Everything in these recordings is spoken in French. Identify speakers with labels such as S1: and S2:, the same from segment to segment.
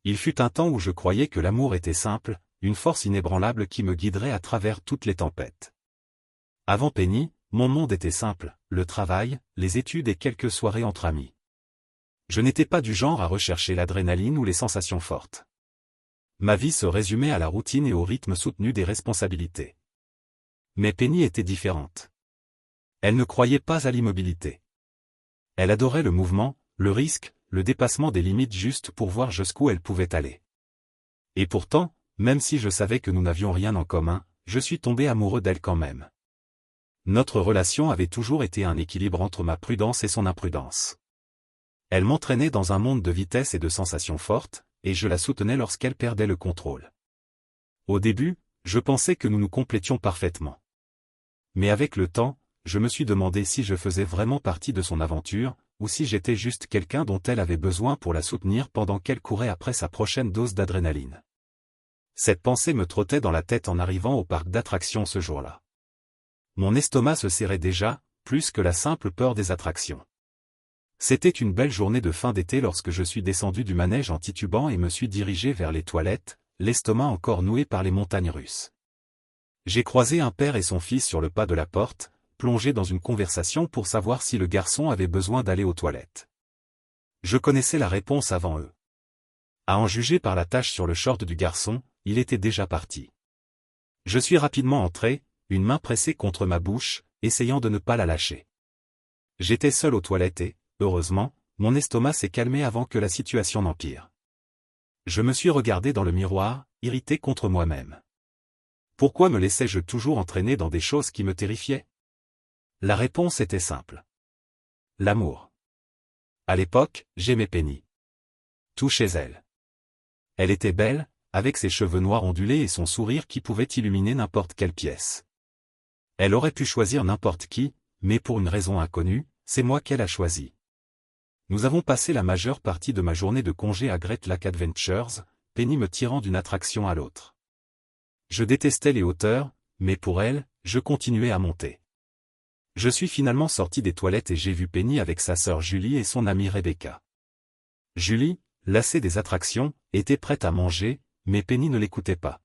S1: Il fut un temps où je croyais que l'amour était simple, une force inébranlable qui me guiderait à travers toutes les tempêtes. Avant Penny, mon monde était simple, le travail, les études et quelques soirées entre amis. Je n'étais pas du genre à rechercher l'adrénaline ou les sensations fortes. Ma vie se résumait à la routine et au rythme soutenu des responsabilités. Mais Penny était différente. Elle ne croyait pas à l'immobilité. Elle adorait le mouvement, le risque, le dépassement des limites juste pour voir jusqu'où elle pouvait aller. Et pourtant, même si je savais que nous n'avions rien en commun, je suis tombé amoureux d'elle quand même. Notre relation avait toujours été un équilibre entre ma prudence et son imprudence. Elle m'entraînait dans un monde de vitesse et de sensations fortes, et je la soutenais lorsqu'elle perdait le contrôle. Au début, je pensais que nous nous complétions parfaitement. Mais avec le temps, je me suis demandé si je faisais vraiment partie de son aventure, ou si j'étais juste quelqu'un dont elle avait besoin pour la soutenir pendant qu'elle courait après sa prochaine dose d'adrénaline. Cette pensée me trottait dans la tête en arrivant au parc d'attractions ce jour-là. Mon estomac se serrait déjà, plus que la simple peur des attractions. C'était une belle journée de fin d'été lorsque je suis descendu du manège en titubant et me suis dirigé vers les toilettes, l'estomac encore noué par les montagnes russes. J'ai croisé un père et son fils sur le pas de la porte, plongés dans une conversation pour savoir si le garçon avait besoin d'aller aux toilettes. Je connaissais la réponse avant eux. À en juger par la tache sur le short du garçon, il était déjà parti. Je suis rapidement entré, une main pressée contre ma bouche, essayant de ne pas la lâcher. J'étais seul aux toilettes et, heureusement, mon estomac s'est calmé avant que la situation n'empire. Je me suis regardé dans le miroir, irrité contre moi-même. Pourquoi me laissais-je toujours entraîner dans des choses qui me terrifiaient? La réponse était simple. L'amour. À l'époque, j'aimais Penny. Tout chez elle. Elle était belle, avec ses cheveux noirs ondulés et son sourire qui pouvait illuminer n'importe quelle pièce. Elle aurait pu choisir n'importe qui, mais pour une raison inconnue, c'est moi qu'elle a choisi. Nous avons passé la majeure partie de ma journée de congé à Great Lake Adventures, Penny me tirant d'une attraction à l'autre. Je détestais les hauteurs, mais pour elle, je continuais à monter. Je suis finalement sorti des toilettes et j'ai vu Penny avec sa sœur Julie et son amie Rebecca. Julie, lassée des attractions, était prête à manger, mais Penny ne l'écoutait pas.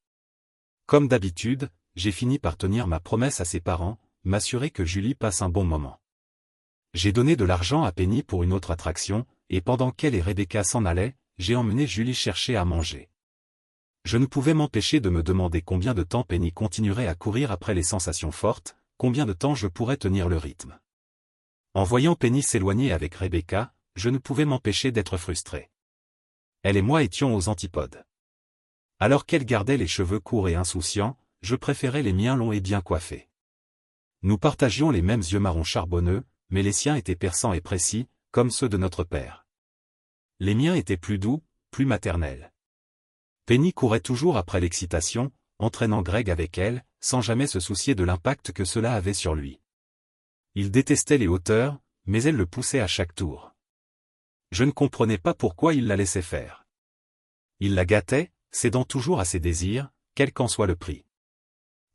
S1: Comme d'habitude, j'ai fini par tenir ma promesse à ses parents, m'assurer que Julie passe un bon moment. J'ai donné de l'argent à Penny pour une autre attraction, et pendant qu'elle et Rebecca s'en allaient, j'ai emmené Julie chercher à manger. Je ne pouvais m'empêcher de me demander combien de temps Penny continuerait à courir après les sensations fortes, combien de temps je pourrais tenir le rythme. En voyant Penny s'éloigner avec Rebecca, je ne pouvais m'empêcher d'être frustré. Elle et moi étions aux antipodes. Alors qu'elle gardait les cheveux courts et insouciants, je préférais les miens longs et bien coiffés. Nous partagions les mêmes yeux marron charbonneux, mais les siens étaient perçants et précis, comme ceux de notre père. Les miens étaient plus doux, plus maternels. Penny courait toujours après l'excitation, entraînant Greg avec elle, sans jamais se soucier de l'impact que cela avait sur lui. Il détestait les hauteurs, mais elle le poussait à chaque tour. Je ne comprenais pas pourquoi il la laissait faire. Il la gâtait, cédant toujours à ses désirs, quel qu'en soit le prix.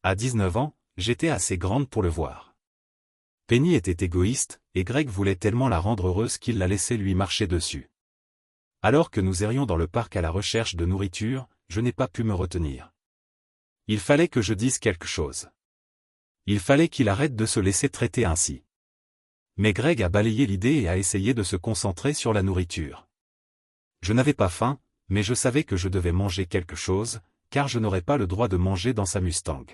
S1: À 19 ans, j'étais assez grande pour le voir. Penny était égoïste, et Greg voulait tellement la rendre heureuse qu'il la laissait lui marcher dessus. Alors que nous errions dans le parc à la recherche de nourriture, je n'ai pas pu me retenir. Il fallait que je dise quelque chose. Il fallait qu'il arrête de se laisser traiter ainsi. Mais Greg a balayé l'idée et a essayé de se concentrer sur la nourriture. Je n'avais pas faim, mais je savais que je devais manger quelque chose, car je n'aurais pas le droit de manger dans sa Mustang.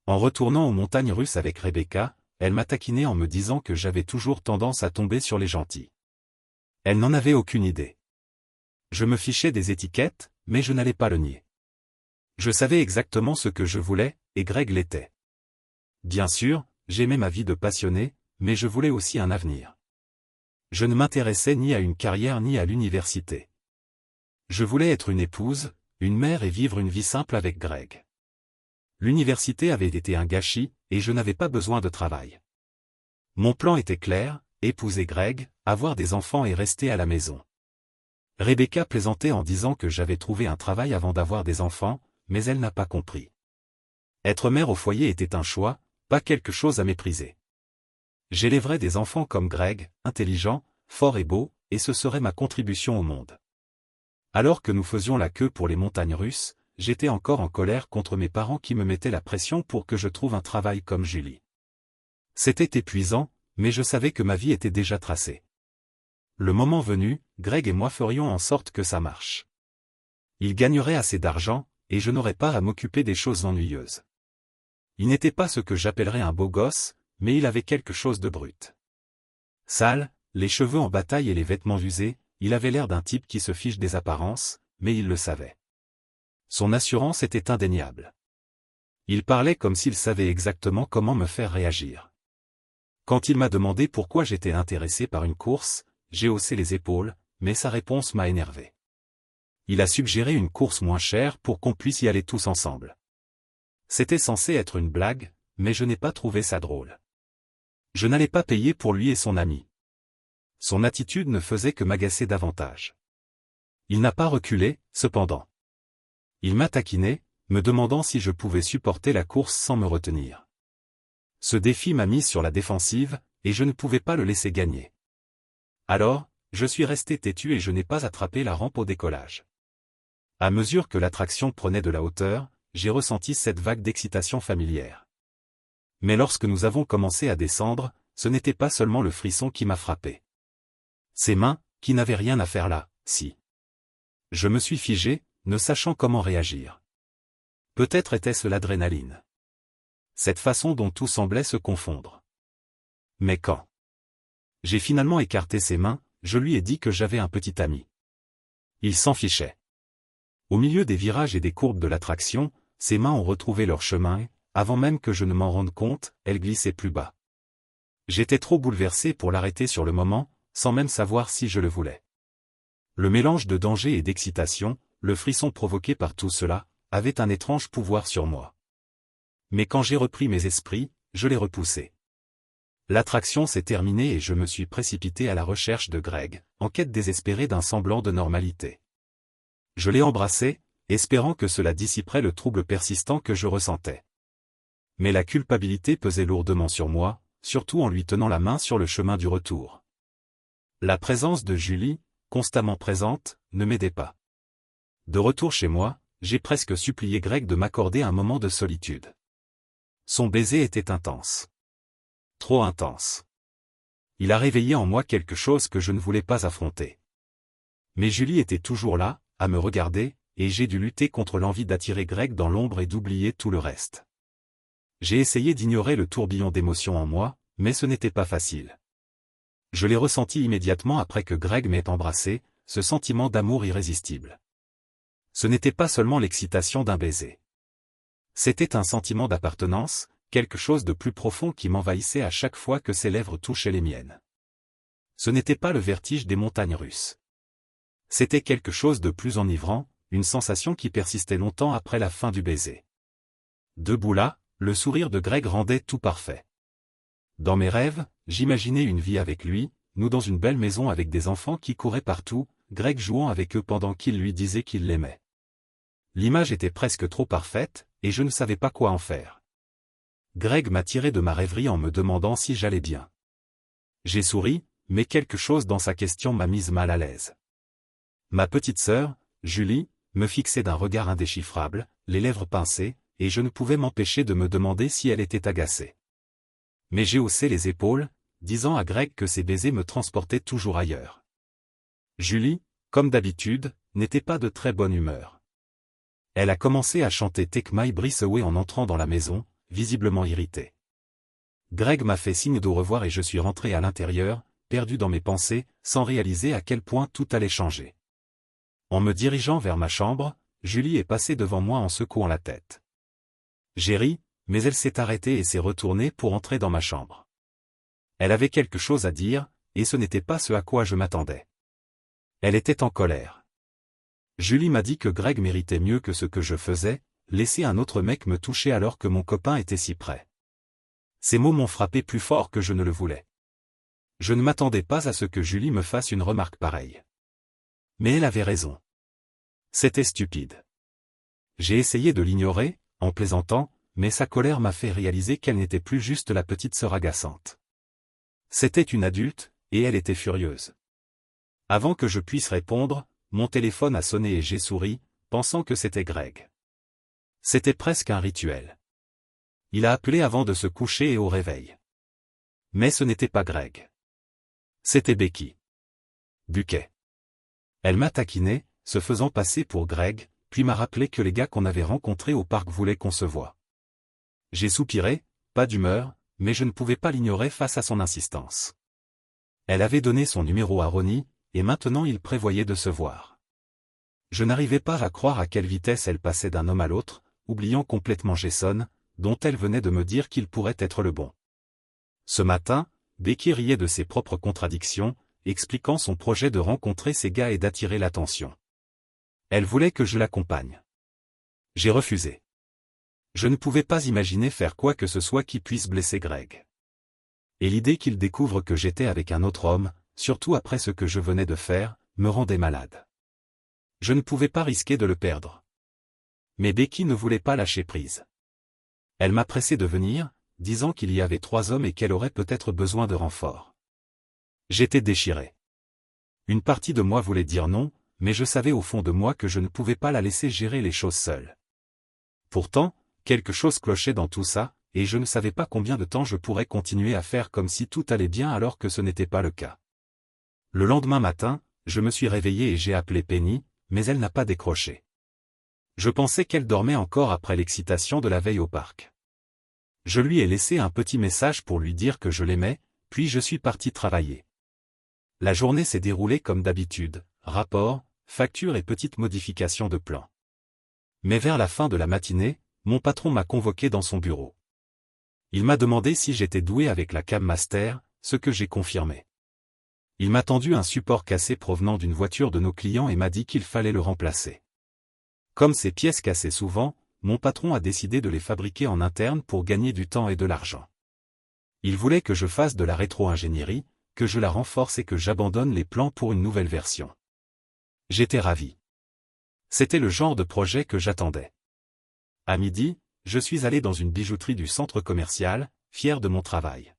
S1: En retournant aux montagnes russes avec Rebecca, elle m'a taquiné en me disant que j'avais toujours tendance à tomber sur les gentils. Elle n'en avait aucune idée. Je me fichais des étiquettes, mais je n'allais pas le nier. Je savais exactement ce que je voulais, et Greg l'était. Bien sûr, j'aimais ma vie de passionné, mais je voulais aussi un avenir. Je ne m'intéressais ni à une carrière ni à l'université. Je voulais être une épouse, une mère et vivre une vie simple avec Greg. L'université avait été un gâchis, et je n'avais pas besoin de travail. Mon plan était clair, épouser Greg, avoir des enfants et rester à la maison. Rebecca plaisantait en disant que j'avais trouvé un travail avant d'avoir des enfants, mais elle n'a pas compris. Être mère au foyer était un choix, pas quelque chose à mépriser. J'élèverais des enfants comme Greg, intelligents, forts et beaux, et ce serait ma contribution au monde. Alors que nous faisions la queue pour les montagnes russes, j'étais encore en colère contre mes parents qui me mettaient la pression pour que je trouve un travail comme Julie. C'était épuisant, mais je savais que ma vie était déjà tracée. Le moment venu, Greg et moi ferions en sorte que ça marche. Il gagnerait assez d'argent, et je n'aurais pas à m'occuper des choses ennuyeuses. Il n'était pas ce que j'appellerais un beau gosse, mais il avait quelque chose de brut. Sale, les cheveux en bataille et les vêtements usés, il avait l'air d'un type qui se fiche des apparences, mais il le savait. Son assurance était indéniable. Il parlait comme s'il savait exactement comment me faire réagir. Quand il m'a demandé pourquoi j'étais intéressé par une course, j'ai haussé les épaules, mais sa réponse m'a énervé. Il a suggéré une course moins chère pour qu'on puisse y aller tous ensemble. C'était censé être une blague, mais je n'ai pas trouvé ça drôle. Je n'allais pas payer pour lui et son ami. Son attitude ne faisait que m'agacer davantage. Il n'a pas reculé, cependant. Il m'a taquiné, me demandant si je pouvais supporter la course sans me retenir. Ce défi m'a mis sur la défensive, et je ne pouvais pas le laisser gagner. Alors, je suis resté têtu et je n'ai pas attrapé la rampe au décollage. À mesure que l'attraction prenait de la hauteur, j'ai ressenti cette vague d'excitation familière. Mais lorsque nous avons commencé à descendre, ce n'était pas seulement le frisson qui m'a frappé. Ses mains, qui n'avaient rien à faire là, si. Je me suis figé, ne sachant comment réagir. Peut-être était-ce l'adrénaline. Cette façon dont tout semblait se confondre. Mais quand j'ai finalement écarté ses mains, je lui ai dit que j'avais un petit ami. Il s'en fichait. Au milieu des virages et des courbes de l'attraction, ses mains ont retrouvé leur chemin et, avant même que je ne m'en rende compte, elles glissaient plus bas. J'étais trop bouleversé pour l'arrêter sur le moment, sans même savoir si je le voulais. Le mélange de danger et d'excitation, le frisson provoqué par tout cela, avait un étrange pouvoir sur moi. Mais quand j'ai repris mes esprits, je l'ai repoussé. L'attraction s'est terminée et je me suis précipité à la recherche de Greg, en quête désespérée d'un semblant de normalité. Je l'ai embrassé, espérant que cela dissiperait le trouble persistant que je ressentais. Mais la culpabilité pesait lourdement sur moi, surtout en lui tenant la main sur le chemin du retour. La présence de Julie, constamment présente, ne m'aidait pas. De retour chez moi, j'ai presque supplié Greg de m'accorder un moment de solitude. Son baiser était intense. Trop intense. Il a réveillé en moi quelque chose que je ne voulais pas affronter. Mais Julie était toujours là, à me regarder, et j'ai dû lutter contre l'envie d'attirer Greg dans l'ombre et d'oublier tout le reste. J'ai essayé d'ignorer le tourbillon d'émotions en moi, mais ce n'était pas facile. Je l'ai ressenti immédiatement après que Greg m'ait embrassé, ce sentiment d'amour irrésistible. Ce n'était pas seulement l'excitation d'un baiser. C'était un sentiment d'appartenance, quelque chose de plus profond qui m'envahissait à chaque fois que ses lèvres touchaient les miennes. Ce n'était pas le vertige des montagnes russes. C'était quelque chose de plus enivrant, une sensation qui persistait longtemps après la fin du baiser. Debout là, le sourire de Greg rendait tout parfait. Dans mes rêves, j'imaginais une vie avec lui, nous dans une belle maison avec des enfants qui couraient partout, Greg jouant avec eux pendant qu'il lui disait qu'il l'aimait. L'image était presque trop parfaite, et je ne savais pas quoi en faire. Greg m'a tiré de ma rêverie en me demandant si j'allais bien. J'ai souri, mais quelque chose dans sa question m'a mise mal à l'aise. Ma petite sœur, Julie, me fixait d'un regard indéchiffrable, les lèvres pincées, et je ne pouvais m'empêcher de me demander si elle était agacée. Mais j'ai haussé les épaules, disant à Greg que ses baisers me transportaient toujours ailleurs. Julie, comme d'habitude, n'était pas de très bonne humeur. Elle a commencé à chanter Take My Breath Away en entrant dans la maison, visiblement irritée. Greg m'a fait signe d'au revoir et je suis rentré à l'intérieur, perdu dans mes pensées, sans réaliser à quel point tout allait changer. En me dirigeant vers ma chambre, Julie est passée devant moi en secouant la tête. J'ai ri, mais elle s'est arrêtée et s'est retournée pour entrer dans ma chambre. Elle avait quelque chose à dire, et ce n'était pas ce à quoi je m'attendais. Elle était en colère. Julie m'a dit que Greg méritait mieux que ce que je faisais, laisser un autre mec me toucher alors que mon copain était si près. Ces mots m'ont frappé plus fort que je ne le voulais. Je ne m'attendais pas à ce que Julie me fasse une remarque pareille. Mais elle avait raison. C'était stupide. J'ai essayé de l'ignorer, en plaisantant, mais sa colère m'a fait réaliser qu'elle n'était plus juste la petite sœur agaçante. C'était une adulte, et elle était furieuse. Avant que je puisse répondre, mon téléphone a sonné et j'ai souri, pensant que c'était Greg. C'était presque un rituel. Il a appelé avant de se coucher et au réveil. Mais ce n'était pas Greg. C'était Becky. Buquet. Elle m'a taquiné, se faisant passer pour Greg, puis m'a rappelé que les gars qu'on avait rencontrés au parc voulaient qu'on se voie. J'ai soupiré, pas d'humeur, mais je ne pouvais pas l'ignorer face à son insistance. Elle avait donné son numéro à Ronnie, et maintenant il prévoyait de se voir. Je n'arrivais pas à croire à quelle vitesse elle passait d'un homme à l'autre, oubliant complètement Jason, dont elle venait de me dire qu'il pourrait être le bon. Ce matin, Becky riait de ses propres contradictions, expliquant son projet de rencontrer ces gars et d'attirer l'attention. Elle voulait que je l'accompagne. J'ai refusé. Je ne pouvais pas imaginer faire quoi que ce soit qui puisse blesser Greg. Et l'idée qu'il découvre que j'étais avec un autre homme, surtout après ce que je venais de faire, me rendait malade. Je ne pouvais pas risquer de le perdre. Mais Becky ne voulait pas lâcher prise. Elle m'a pressé de venir, disant qu'il y avait 3 hommes et qu'elle aurait peut-être besoin de renfort. J'étais déchiré. Une partie de moi voulait dire non, mais je savais au fond de moi que je ne pouvais pas la laisser gérer les choses seule. Pourtant, quelque chose clochait dans tout ça, et je ne savais pas combien de temps je pourrais continuer à faire comme si tout allait bien alors que ce n'était pas le cas. Le lendemain matin, je me suis réveillé et j'ai appelé Penny, mais elle n'a pas décroché. Je pensais qu'elle dormait encore après l'excitation de la veille au parc. Je lui ai laissé un petit message pour lui dire que je l'aimais, puis je suis parti travailler. La journée s'est déroulée comme d'habitude, rapports, factures et petites modifications de plans. Mais vers la fin de la matinée, mon patron m'a convoqué dans son bureau. Il m'a demandé si j'étais doué avec la Cam Master, ce que j'ai confirmé. Il m'a tendu un support cassé provenant d'une voiture de nos clients et m'a dit qu'il fallait le remplacer. Comme ces pièces cassaient souvent, mon patron a décidé de les fabriquer en interne pour gagner du temps et de l'argent. Il voulait que je fasse de la rétro-ingénierie, que je la renforce et que j'abandonne les plans pour une nouvelle version. J'étais ravi. C'était le genre de projet que j'attendais. À midi, je suis allé dans une bijouterie du centre commercial, fier de mon travail.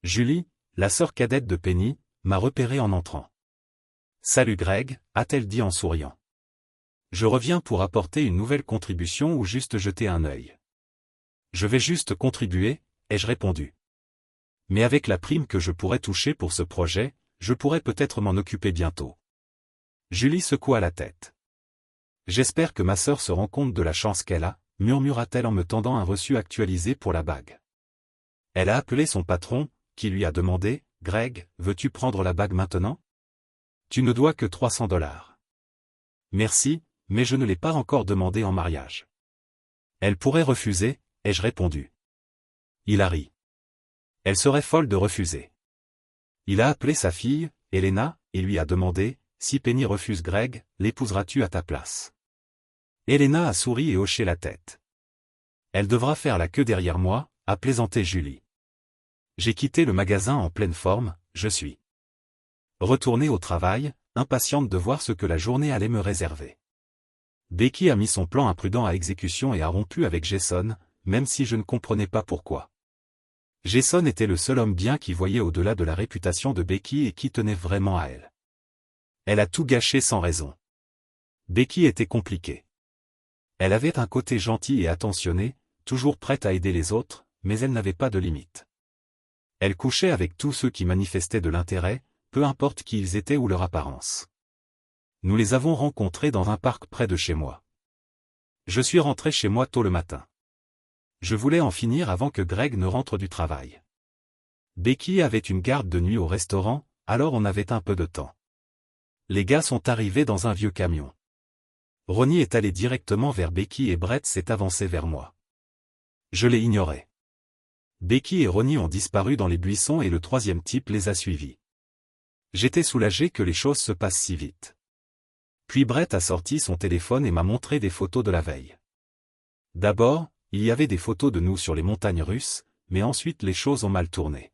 S1: Julie, la sœur cadette de Penny, m'a repéré en entrant. « Salut Greg », a-t-elle dit en souriant. « Je reviens pour apporter une nouvelle contribution ou juste jeter un œil ?»« Je vais juste contribuer », ai-je répondu. « Mais avec la prime que je pourrais toucher pour ce projet, je pourrais peut-être m'en occuper bientôt. » Julie secoua la tête. « J'espère que ma sœur se rend compte de la chance qu'elle a, » murmura-t-elle en me tendant un reçu actualisé pour la bague. Elle a appelé son patron, qui lui a demandé « Greg, veux-tu prendre la bague maintenant ? Tu ne dois que $300. » « Merci, mais je ne l'ai pas encore demandé en mariage. » « Elle pourrait refuser, ai-je répondu. Il a ri. Elle serait folle de refuser. Il a appelé sa fille, Elena, et lui a demandé « Si Penny refuse Greg, l'épouseras-tu à ta place ?» Elena a souri et hoché la tête. « Elle devra faire la queue derrière moi », a plaisanté Julie. J'ai quitté le magasin en pleine forme, je suis retourné au travail, impatiente de voir ce que la journée allait me réserver. Becky a mis son plan imprudent à exécution et a rompu avec Jason, même si je ne comprenais pas pourquoi. Jason était le seul homme bien qui voyait au-delà de la réputation de Becky et qui tenait vraiment à elle. Elle a tout gâché sans raison. Becky était compliquée. Elle avait un côté gentil et attentionné, toujours prête à aider les autres, mais elle n'avait pas de limite. Elle couchait avec tous ceux qui manifestaient de l'intérêt, peu importe qui ils étaient ou leur apparence. Nous les avons rencontrés dans un parc près de chez moi. Je suis rentré chez moi tôt le matin. Je voulais en finir avant que Greg ne rentre du travail. Becky avait une garde de nuit au restaurant, alors on avait un peu de temps. Les gars sont arrivés dans un vieux camion. Ronnie est allé directement vers Becky et Brett s'est avancé vers moi. Je l'ai ignoré. Becky et Ronnie ont disparu dans les buissons et le troisième type les a suivis. J'étais soulagé que les choses se passent si vite. Puis Brett a sorti son téléphone et m'a montré des photos de la veille. D'abord, il y avait des photos de nous sur les montagnes russes, mais ensuite les choses ont mal tourné.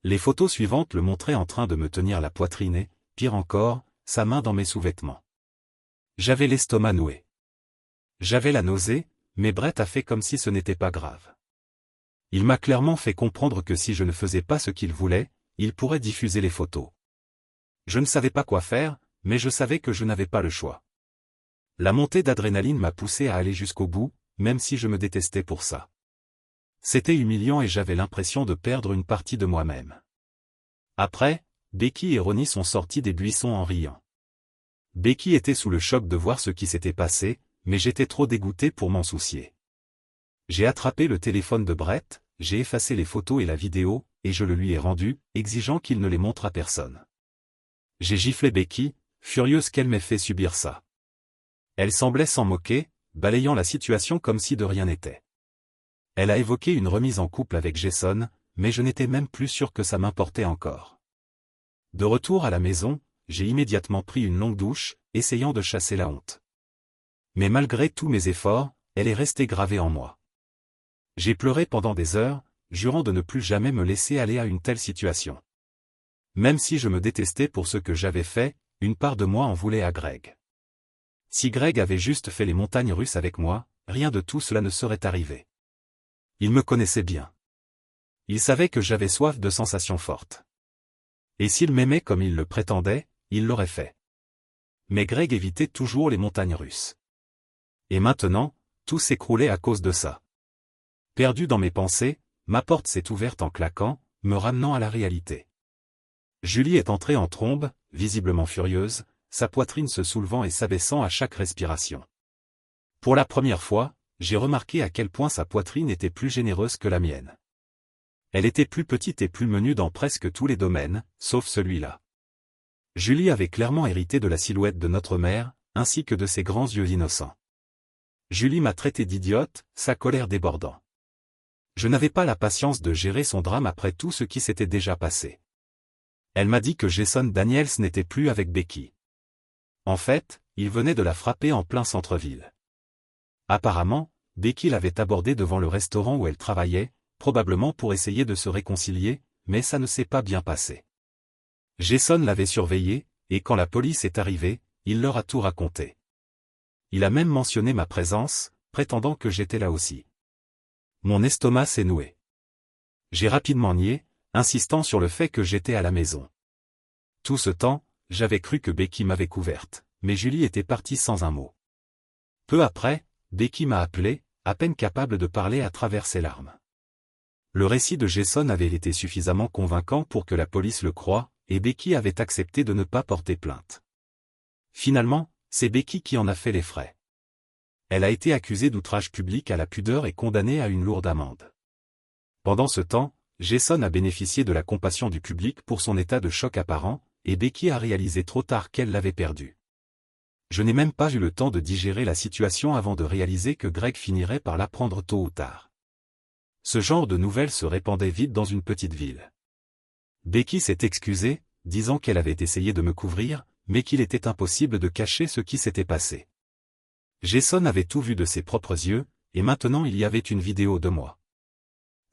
S1: Les photos suivantes le montraient en train de me tenir la poitrine et, pire encore, sa main dans mes sous-vêtements. J'avais l'estomac noué. J'avais la nausée, mais Brett a fait comme si ce n'était pas grave. Il m'a clairement fait comprendre que si je ne faisais pas ce qu'il voulait, il pourrait diffuser les photos. Je ne savais pas quoi faire, mais je savais que je n'avais pas le choix. La montée d'adrénaline m'a poussé à aller jusqu'au bout, même si je me détestais pour ça. C'était humiliant et j'avais l'impression de perdre une partie de moi-même. Après, Becky et Ronnie sont sortis des buissons en riant. Becky était sous le choc de voir ce qui s'était passé, mais j'étais trop dégoûté pour m'en soucier. J'ai attrapé le téléphone de Brett, j'ai effacé les photos et la vidéo, et je le lui ai rendu, exigeant qu'il ne les montre à personne. J'ai giflé Becky, furieuse qu'elle m'ait fait subir ça. Elle semblait s'en moquer, balayant la situation comme si de rien n'était. Elle a évoqué une remise en couple avec Jason, mais je n'étais même plus sûr que ça m'importait encore. De retour à la maison, j'ai immédiatement pris une longue douche, essayant de chasser la honte. Mais malgré tous mes efforts, elle est restée gravée en moi. J'ai pleuré pendant des heures, jurant de ne plus jamais me laisser aller à une telle situation. Même si je me détestais pour ce que j'avais fait, une part de moi en voulait à Greg. Si Greg avait juste fait les montagnes russes avec moi, rien de tout cela ne serait arrivé. Il me connaissait bien. Il savait que j'avais soif de sensations fortes. Et s'il m'aimait comme il le prétendait, il l'aurait fait. Mais Greg évitait toujours les montagnes russes. Et maintenant, tout s'écroulait à cause de ça. Perdu dans mes pensées, ma porte s'est ouverte en claquant, me ramenant à la réalité. Julie est entrée en trombe, visiblement furieuse, sa poitrine se soulevant et s'abaissant à chaque respiration. Pour la première fois, j'ai remarqué à quel point sa poitrine était plus généreuse que la mienne. Elle était plus petite et plus menue dans presque tous les domaines, sauf celui-là. Julie avait clairement hérité de la silhouette de notre mère, ainsi que de ses grands yeux innocents. Julie m'a traité d'idiote, sa colère débordant. Je n'avais pas la patience de gérer son drame après tout ce qui s'était déjà passé. Elle m'a dit que Jason Daniels n'était plus avec Becky. En fait, il venait de la frapper en plein centre-ville. Apparemment, Becky l'avait abordée devant le restaurant où elle travaillait, probablement pour essayer de se réconcilier, mais ça ne s'est pas bien passé. Jason l'avait surveillée, et quand la police est arrivée, il leur a tout raconté. Il a même mentionné ma présence, prétendant que j'étais là aussi. Mon estomac s'est noué. J'ai rapidement nié, insistant sur le fait que j'étais à la maison. Tout ce temps, j'avais cru que Becky m'avait couverte, mais Julie était partie sans un mot. Peu après, Becky m'a appelé, à peine capable de parler à travers ses larmes. Le récit de Jason avait été suffisamment convaincant pour que la police le croie, et Becky avait accepté de ne pas porter plainte. Finalement, c'est Becky qui en a fait les frais. Elle a été accusée d'outrage public à la pudeur et condamnée à une lourde amende. Pendant ce temps, Jason a bénéficié de la compassion du public pour son état de choc apparent, et Becky a réalisé trop tard qu'elle l'avait perdu. Je n'ai même pas eu le temps de digérer la situation avant de réaliser que Greg finirait par l'apprendre tôt ou tard. Ce genre de nouvelles se répandait vite dans une petite ville. Becky s'est excusée, disant qu'elle avait essayé de me couvrir, mais qu'il était impossible de cacher ce qui s'était passé. Jason avait tout vu de ses propres yeux, et maintenant il y avait une vidéo de moi.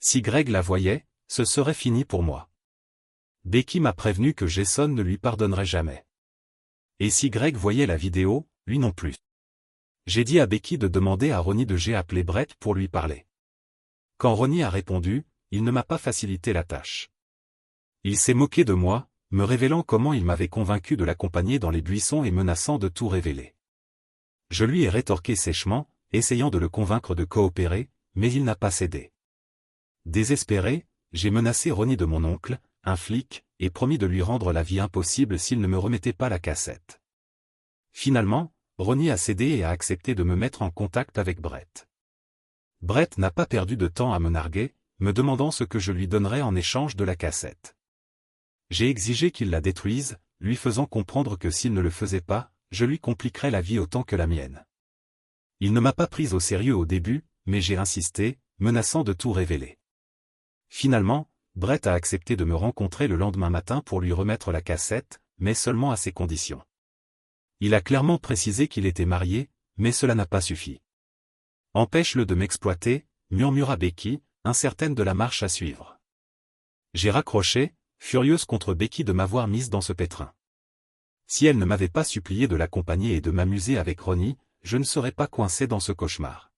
S1: Si Greg la voyait, ce serait fini pour moi. Becky m'a prévenu que Jason ne lui pardonnerait jamais. Et si Greg voyait la vidéo, lui non plus. J'ai dit à Becky de demander à Ronnie de appeler Brett pour lui parler. Quand Ronnie a répondu, il ne m'a pas facilité la tâche. Il s'est moqué de moi, me révélant comment il m'avait convaincu de l'accompagner dans les buissons et menaçant de tout révéler. Je lui ai rétorqué sèchement, essayant de le convaincre de coopérer, mais il n'a pas cédé. Désespéré, j'ai menacé Ronnie de mon oncle, un flic, et promis de lui rendre la vie impossible s'il ne me remettait pas la cassette. Finalement, Ronnie a cédé et a accepté de me mettre en contact avec Brett. Brett n'a pas perdu de temps à me narguer, me demandant ce que je lui donnerais en échange de la cassette. J'ai exigé qu'il la détruise, lui faisant comprendre que s'il ne le faisait pas, je lui compliquerais la vie autant que la mienne. Il ne m'a pas prise au sérieux au début, mais j'ai insisté, menaçant de tout révéler. Finalement, Brett a accepté de me rencontrer le lendemain matin pour lui remettre la cassette, mais seulement à ses conditions. Il a clairement précisé qu'il était marié, mais cela n'a pas suffi. Empêche-le de m'exploiter, murmura Becky, incertaine de la marche à suivre. J'ai raccroché, furieuse contre Becky de m'avoir mise dans ce pétrin. Si elle ne m'avait pas supplié de l'accompagner et de m'amuser avec Ronnie, je ne serais pas coincé dans ce cauchemar.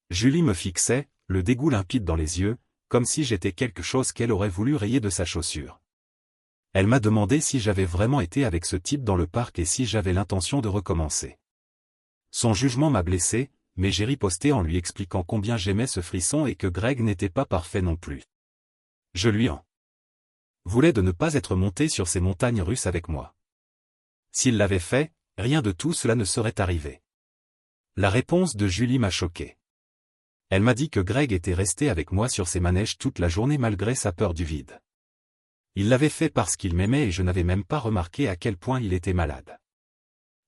S1: Julie me fixait, le dégoût limpide dans les yeux, comme si j'étais quelque chose qu'elle aurait voulu rayer de sa chaussure. Elle m'a demandé si j'avais vraiment été avec ce type dans le parc et si j'avais l'intention de recommencer. Son jugement m'a blessé, mais j'ai riposté en lui expliquant combien j'aimais ce frisson et que Greg n'était pas parfait non plus. Je lui en voulais de ne pas être monté sur ces montagnes russes avec moi. S'il l'avait fait, rien de tout cela ne serait arrivé. La réponse de Julie m'a choqué. Elle m'a dit que Greg était resté avec moi sur ses manèges toute la journée malgré sa peur du vide. Il l'avait fait parce qu'il m'aimait et je n'avais même pas remarqué à quel point il était malade.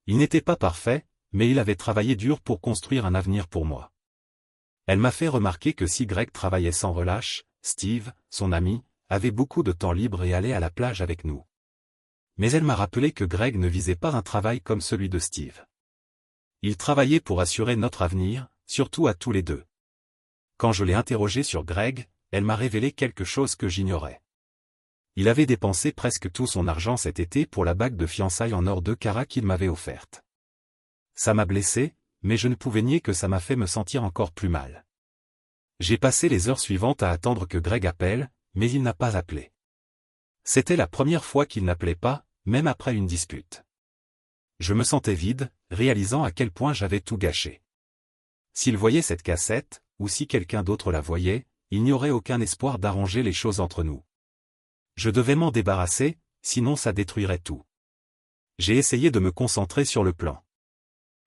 S1: Il n'était pas parfait, mais il avait travaillé dur pour construire un avenir pour moi. Elle m'a fait remarquer que si Greg travaillait sans relâche, Steve, son ami, avait beaucoup de temps libre et allait à la plage avec nous. Mais elle m'a rappelé que Greg ne visait pas un travail comme celui de Steve. Il travaillait pour assurer notre avenir, surtout à tous les deux. Quand je l'ai interrogé sur Greg, elle m'a révélé quelque chose que j'ignorais. Il avait dépensé presque tout son argent cet été pour la bague de fiançailles en or 2 carats qu'il m'avait offerte. Ça m'a blessé, mais je ne pouvais nier que ça m'a fait me sentir encore plus mal. J'ai passé les heures suivantes à attendre que Greg appelle, mais il n'a pas appelé. C'était la première fois qu'il n'appelait pas, même après une dispute. Je me sentais vide, réalisant à quel point j'avais tout gâché. S'il voyait cette cassette, ou si quelqu'un d'autre la voyait, il n'y aurait aucun espoir d'arranger les choses entre nous. Je devais m'en débarrasser, sinon ça détruirait tout. J'ai essayé de me concentrer sur le plan.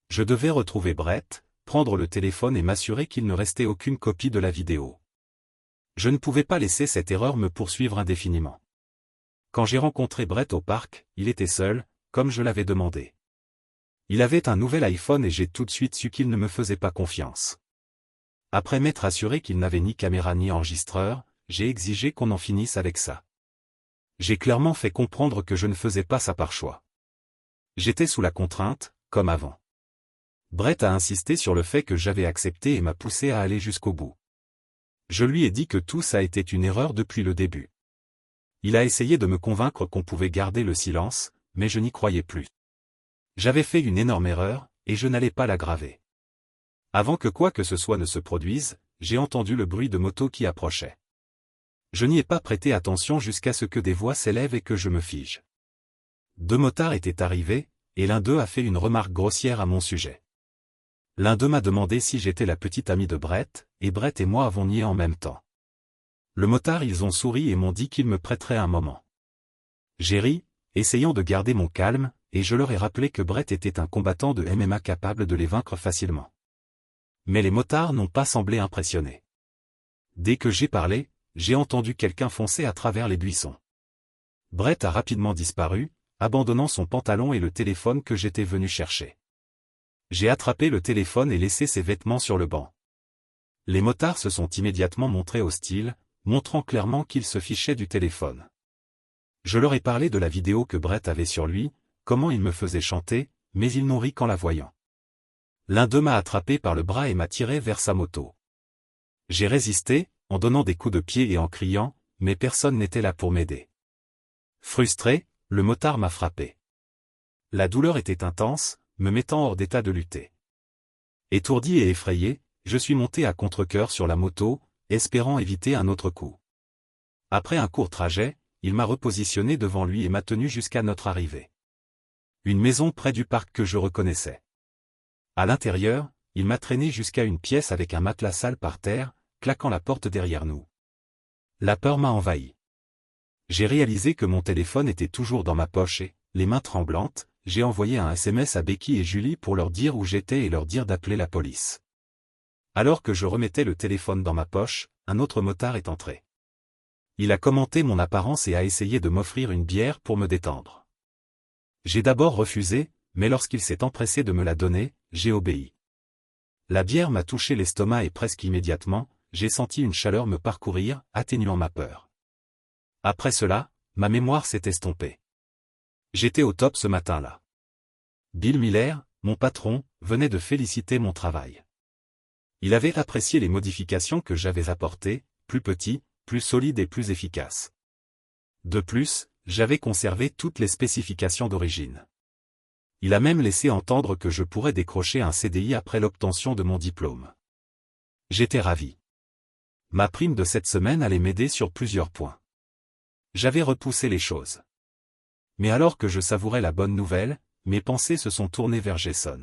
S1: Je devais retrouver Brett, prendre le téléphone et m'assurer qu'il ne restait aucune copie de la vidéo. Je ne pouvais pas laisser cette erreur me poursuivre indéfiniment. Quand j'ai rencontré Brett au parc, il était seul, comme je l'avais demandé. Il avait un nouvel iPhone et j'ai tout de suite su qu'il ne me faisait pas confiance. Après m'être assuré qu'il n'avait ni caméra ni enregistreur, j'ai exigé qu'on en finisse avec ça. J'ai clairement fait comprendre que je ne faisais pas ça par choix. J'étais sous la contrainte, comme avant. Brett a insisté sur le fait que j'avais accepté et m'a poussé à aller jusqu'au bout. Je lui ai dit que tout ça était une erreur depuis le début. Il a essayé de me convaincre qu'on pouvait garder le silence, mais je n'y croyais plus. J'avais fait une énorme erreur, et je n'allais pas l'aggraver. Avant que quoi que ce soit ne se produise, j'ai entendu le bruit de moto qui approchait. Je n'y ai pas prêté attention jusqu'à ce que des voix s'élèvent et que je me fige. 2 motards étaient arrivés, et l'un d'eux a fait une remarque grossière à mon sujet. L'un d'eux m'a demandé si j'étais la petite amie de Brett, et Brett et moi avons nié en même temps. Le motard ils ont souri et m'ont dit qu'ils me prêteraient un moment. J'ai ri, essayant de garder mon calme, et je leur ai rappelé que Brett était un combattant de MMA capable de les vaincre facilement. Mais les motards n'ont pas semblé impressionnés. Dès que j'ai parlé, j'ai entendu quelqu'un foncer à travers les buissons. Brett a rapidement disparu, abandonnant son pantalon et le téléphone que j'étais venu chercher. J'ai attrapé le téléphone et laissé ses vêtements sur le banc. Les motards se sont immédiatement montrés hostiles, montrant clairement qu'ils se fichaient du téléphone. Je leur ai parlé de la vidéo que Brett avait sur lui, comment il me faisait chanter, mais ils n'ont ri qu'en la voyant. L'un d'eux m'a attrapé par le bras et m'a tiré vers sa moto. J'ai résisté, en donnant des coups de pied et en criant, mais personne n'était là pour m'aider. Frustré, le motard m'a frappé. La douleur était intense, me mettant hors d'état de lutter. Étourdi et effrayé, je suis monté à contre-cœur sur la moto, espérant éviter un autre coup. Après un court trajet, il m'a repositionné devant lui et m'a tenu jusqu'à notre arrivée. Une maison près du parc que je reconnaissais. À l'intérieur, il m'a traîné jusqu'à une pièce avec un matelas sale par terre, claquant la porte derrière nous. La peur m'a envahi. J'ai réalisé que mon téléphone était toujours dans ma poche et, les mains tremblantes, j'ai envoyé un SMS à Becky et Julie pour leur dire où j'étais et leur dire d'appeler la police. Alors que je remettais le téléphone dans ma poche, un autre motard est entré. Il a commenté mon apparence et a essayé de m'offrir une bière pour me détendre. J'ai d'abord refusé, mais lorsqu'il s'est empressé de me la donner, j'ai obéi. La bière m'a touché l'estomac et presque immédiatement, j'ai senti une chaleur me parcourir, atténuant ma peur. Après cela, ma mémoire s'est estompée. J'étais au top ce matin-là. Bill Miller, mon patron, venait de féliciter mon travail. Il avait apprécié les modifications que j'avais apportées, plus petit, plus solide et plus efficace. De plus, j'avais conservé toutes les spécifications d'origine. Il a même laissé entendre que je pourrais décrocher un CDI après l'obtention de mon diplôme. J'étais ravi. Ma prime de cette semaine allait m'aider sur plusieurs points. J'avais repoussé les choses. Mais alors que je savourais la bonne nouvelle, mes pensées se sont tournées vers Jason.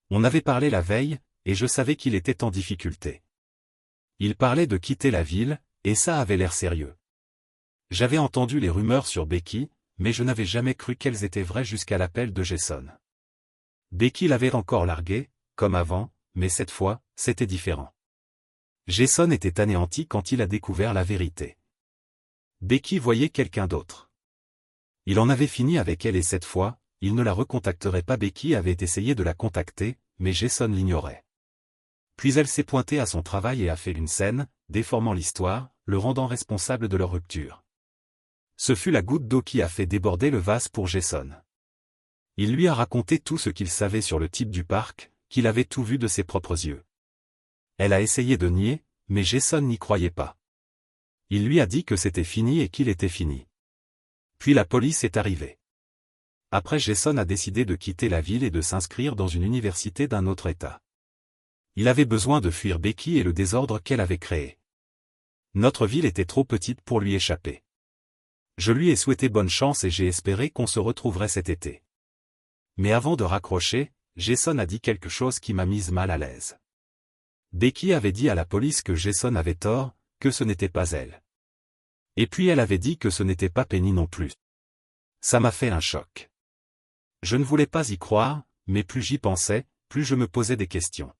S1: On avait parlé la veille, et je savais qu'il était en difficulté. Il parlait de quitter la ville, et ça avait l'air sérieux. J'avais entendu les rumeurs sur Becky, mais je n'avais jamais cru qu'elles étaient vraies jusqu'à l'appel de Jason. Becky l'avait encore largué, comme avant, mais cette fois, c'était différent. Jason était anéanti quand il a découvert la vérité. Becky voyait quelqu'un d'autre. Il en avait fini avec elle et cette fois, il ne la recontacterait pas. Becky avait essayé de la contacter, mais Jason l'ignorait. Puis elle s'est pointée à son travail et a fait une scène, déformant l'histoire, le rendant responsable de leur rupture. Ce fut la goutte d'eau qui a fait déborder le vase pour Jason. Il lui a raconté tout ce qu'il savait sur le type du parc, qu'il avait tout vu de ses propres yeux. Elle a essayé de nier, mais Jason n'y croyait pas. Il lui a dit que c'était fini et qu'il était fini. Puis la police est arrivée. Après, Jason a décidé de quitter la ville et de s'inscrire dans une université d'un autre État. Il avait besoin de fuir Becky et le désordre qu'elle avait créé. Notre ville était trop petite pour lui échapper. Je lui ai souhaité bonne chance et j'ai espéré qu'on se retrouverait cet été. Mais avant de raccrocher, Jason a dit quelque chose qui m'a mise mal à l'aise. Becky avait dit à la police que Jason avait tort, que ce n'était pas elle. Et puis elle avait dit que ce n'était pas Penny non plus. Ça m'a fait un choc. Je ne voulais pas y croire, mais plus j'y pensais, plus je me posais des questions.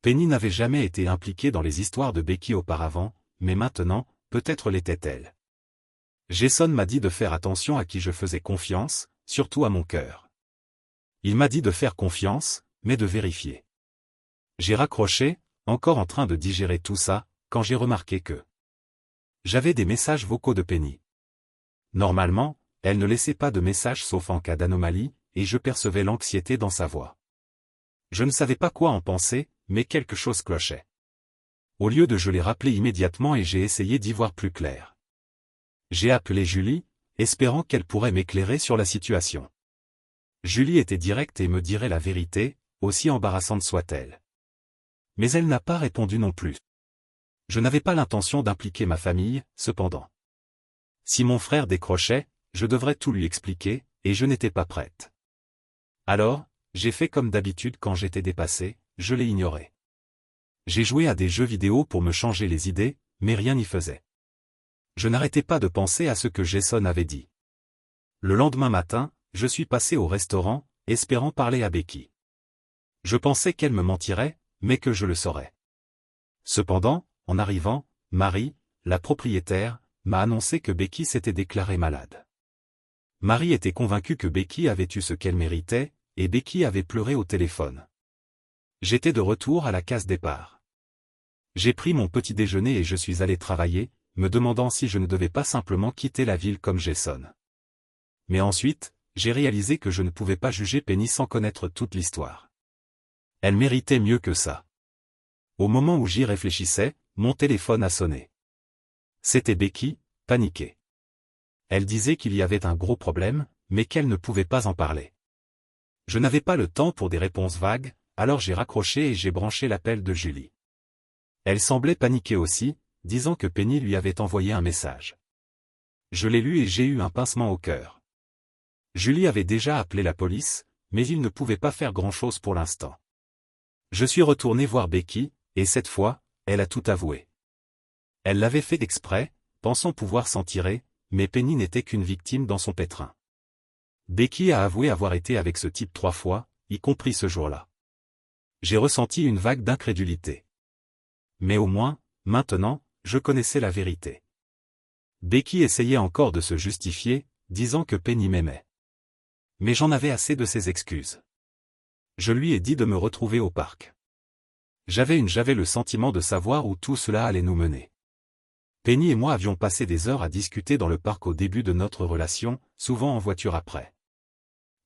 S1: Penny n'avait jamais été impliquée dans les histoires de Becky auparavant, mais maintenant, peut-être l'était-elle. Jason m'a dit de faire attention à qui je faisais confiance, surtout à mon cœur. Il m'a dit de faire confiance, mais de vérifier. J'ai raccroché, encore en train de digérer tout ça, quand j'ai remarqué que j'avais des messages vocaux de Penny. Normalement, elle ne laissait pas de messages sauf en cas d'anomalie, et je percevais l'anxiété dans sa voix. Je ne savais pas quoi en penser, mais quelque chose clochait. Au lieu de je l'ai rappelé immédiatement et j'ai essayé d'y voir plus clair. J'ai appelé Julie, espérant qu'elle pourrait m'éclairer sur la situation. Julie était directe et me dirait la vérité, aussi embarrassante soit-elle. Mais elle n'a pas répondu non plus. Je n'avais pas l'intention d'impliquer ma famille, cependant. Si mon frère décrochait, je devrais tout lui expliquer, et je n'étais pas prête. Alors, j'ai fait comme d'habitude quand j'étais dépassé, je l'ai ignoré. J'ai joué à des jeux vidéo pour me changer les idées, mais rien n'y faisait. Je n'arrêtais pas de penser à ce que Jason avait dit. Le lendemain matin, je suis passé au restaurant, espérant parler à Becky. Je pensais qu'elle me mentirait, mais que je le saurais. Cependant, en arrivant, Marie, la propriétaire, m'a annoncé que Becky s'était déclarée malade. Marie était convaincue que Becky avait eu ce qu'elle méritait, et Becky avait pleuré au téléphone. J'étais de retour à la case départ. J'ai pris mon petit déjeuner et je suis allé travailler, me demandant si je ne devais pas simplement quitter la ville comme Jason. Mais ensuite, j'ai réalisé que je ne pouvais pas juger Penny sans connaître toute l'histoire. Elle méritait mieux que ça. Au moment où j'y réfléchissais, mon téléphone a sonné. C'était Becky, paniquée. Elle disait qu'il y avait un gros problème, mais qu'elle ne pouvait pas en parler. Je n'avais pas le temps pour des réponses vagues, alors j'ai raccroché et j'ai branché l'appel de Julie. Elle semblait paniquée aussi, disant que Penny lui avait envoyé un message. Je l'ai lu et j'ai eu un pincement au cœur. Julie avait déjà appelé la police, mais il ne pouvait pas faire grand-chose pour l'instant. Je suis retourné voir Becky, et cette fois, elle a tout avoué. Elle l'avait fait exprès, pensant pouvoir s'en tirer, mais Penny n'était qu'une victime dans son pétrin. Becky a avoué avoir été avec ce type 3 fois, y compris ce jour-là. J'ai ressenti une vague d'incrédulité. Mais au moins, maintenant, je connaissais la vérité. Becky essayait encore de se justifier, disant que Penny m'aimait. Mais j'en avais assez de ses excuses. Je lui ai dit de me retrouver au parc. J'avais le sentiment de savoir où tout cela allait nous mener. Penny et moi avions passé des heures à discuter dans le parc au début de notre relation, souvent en voiture après.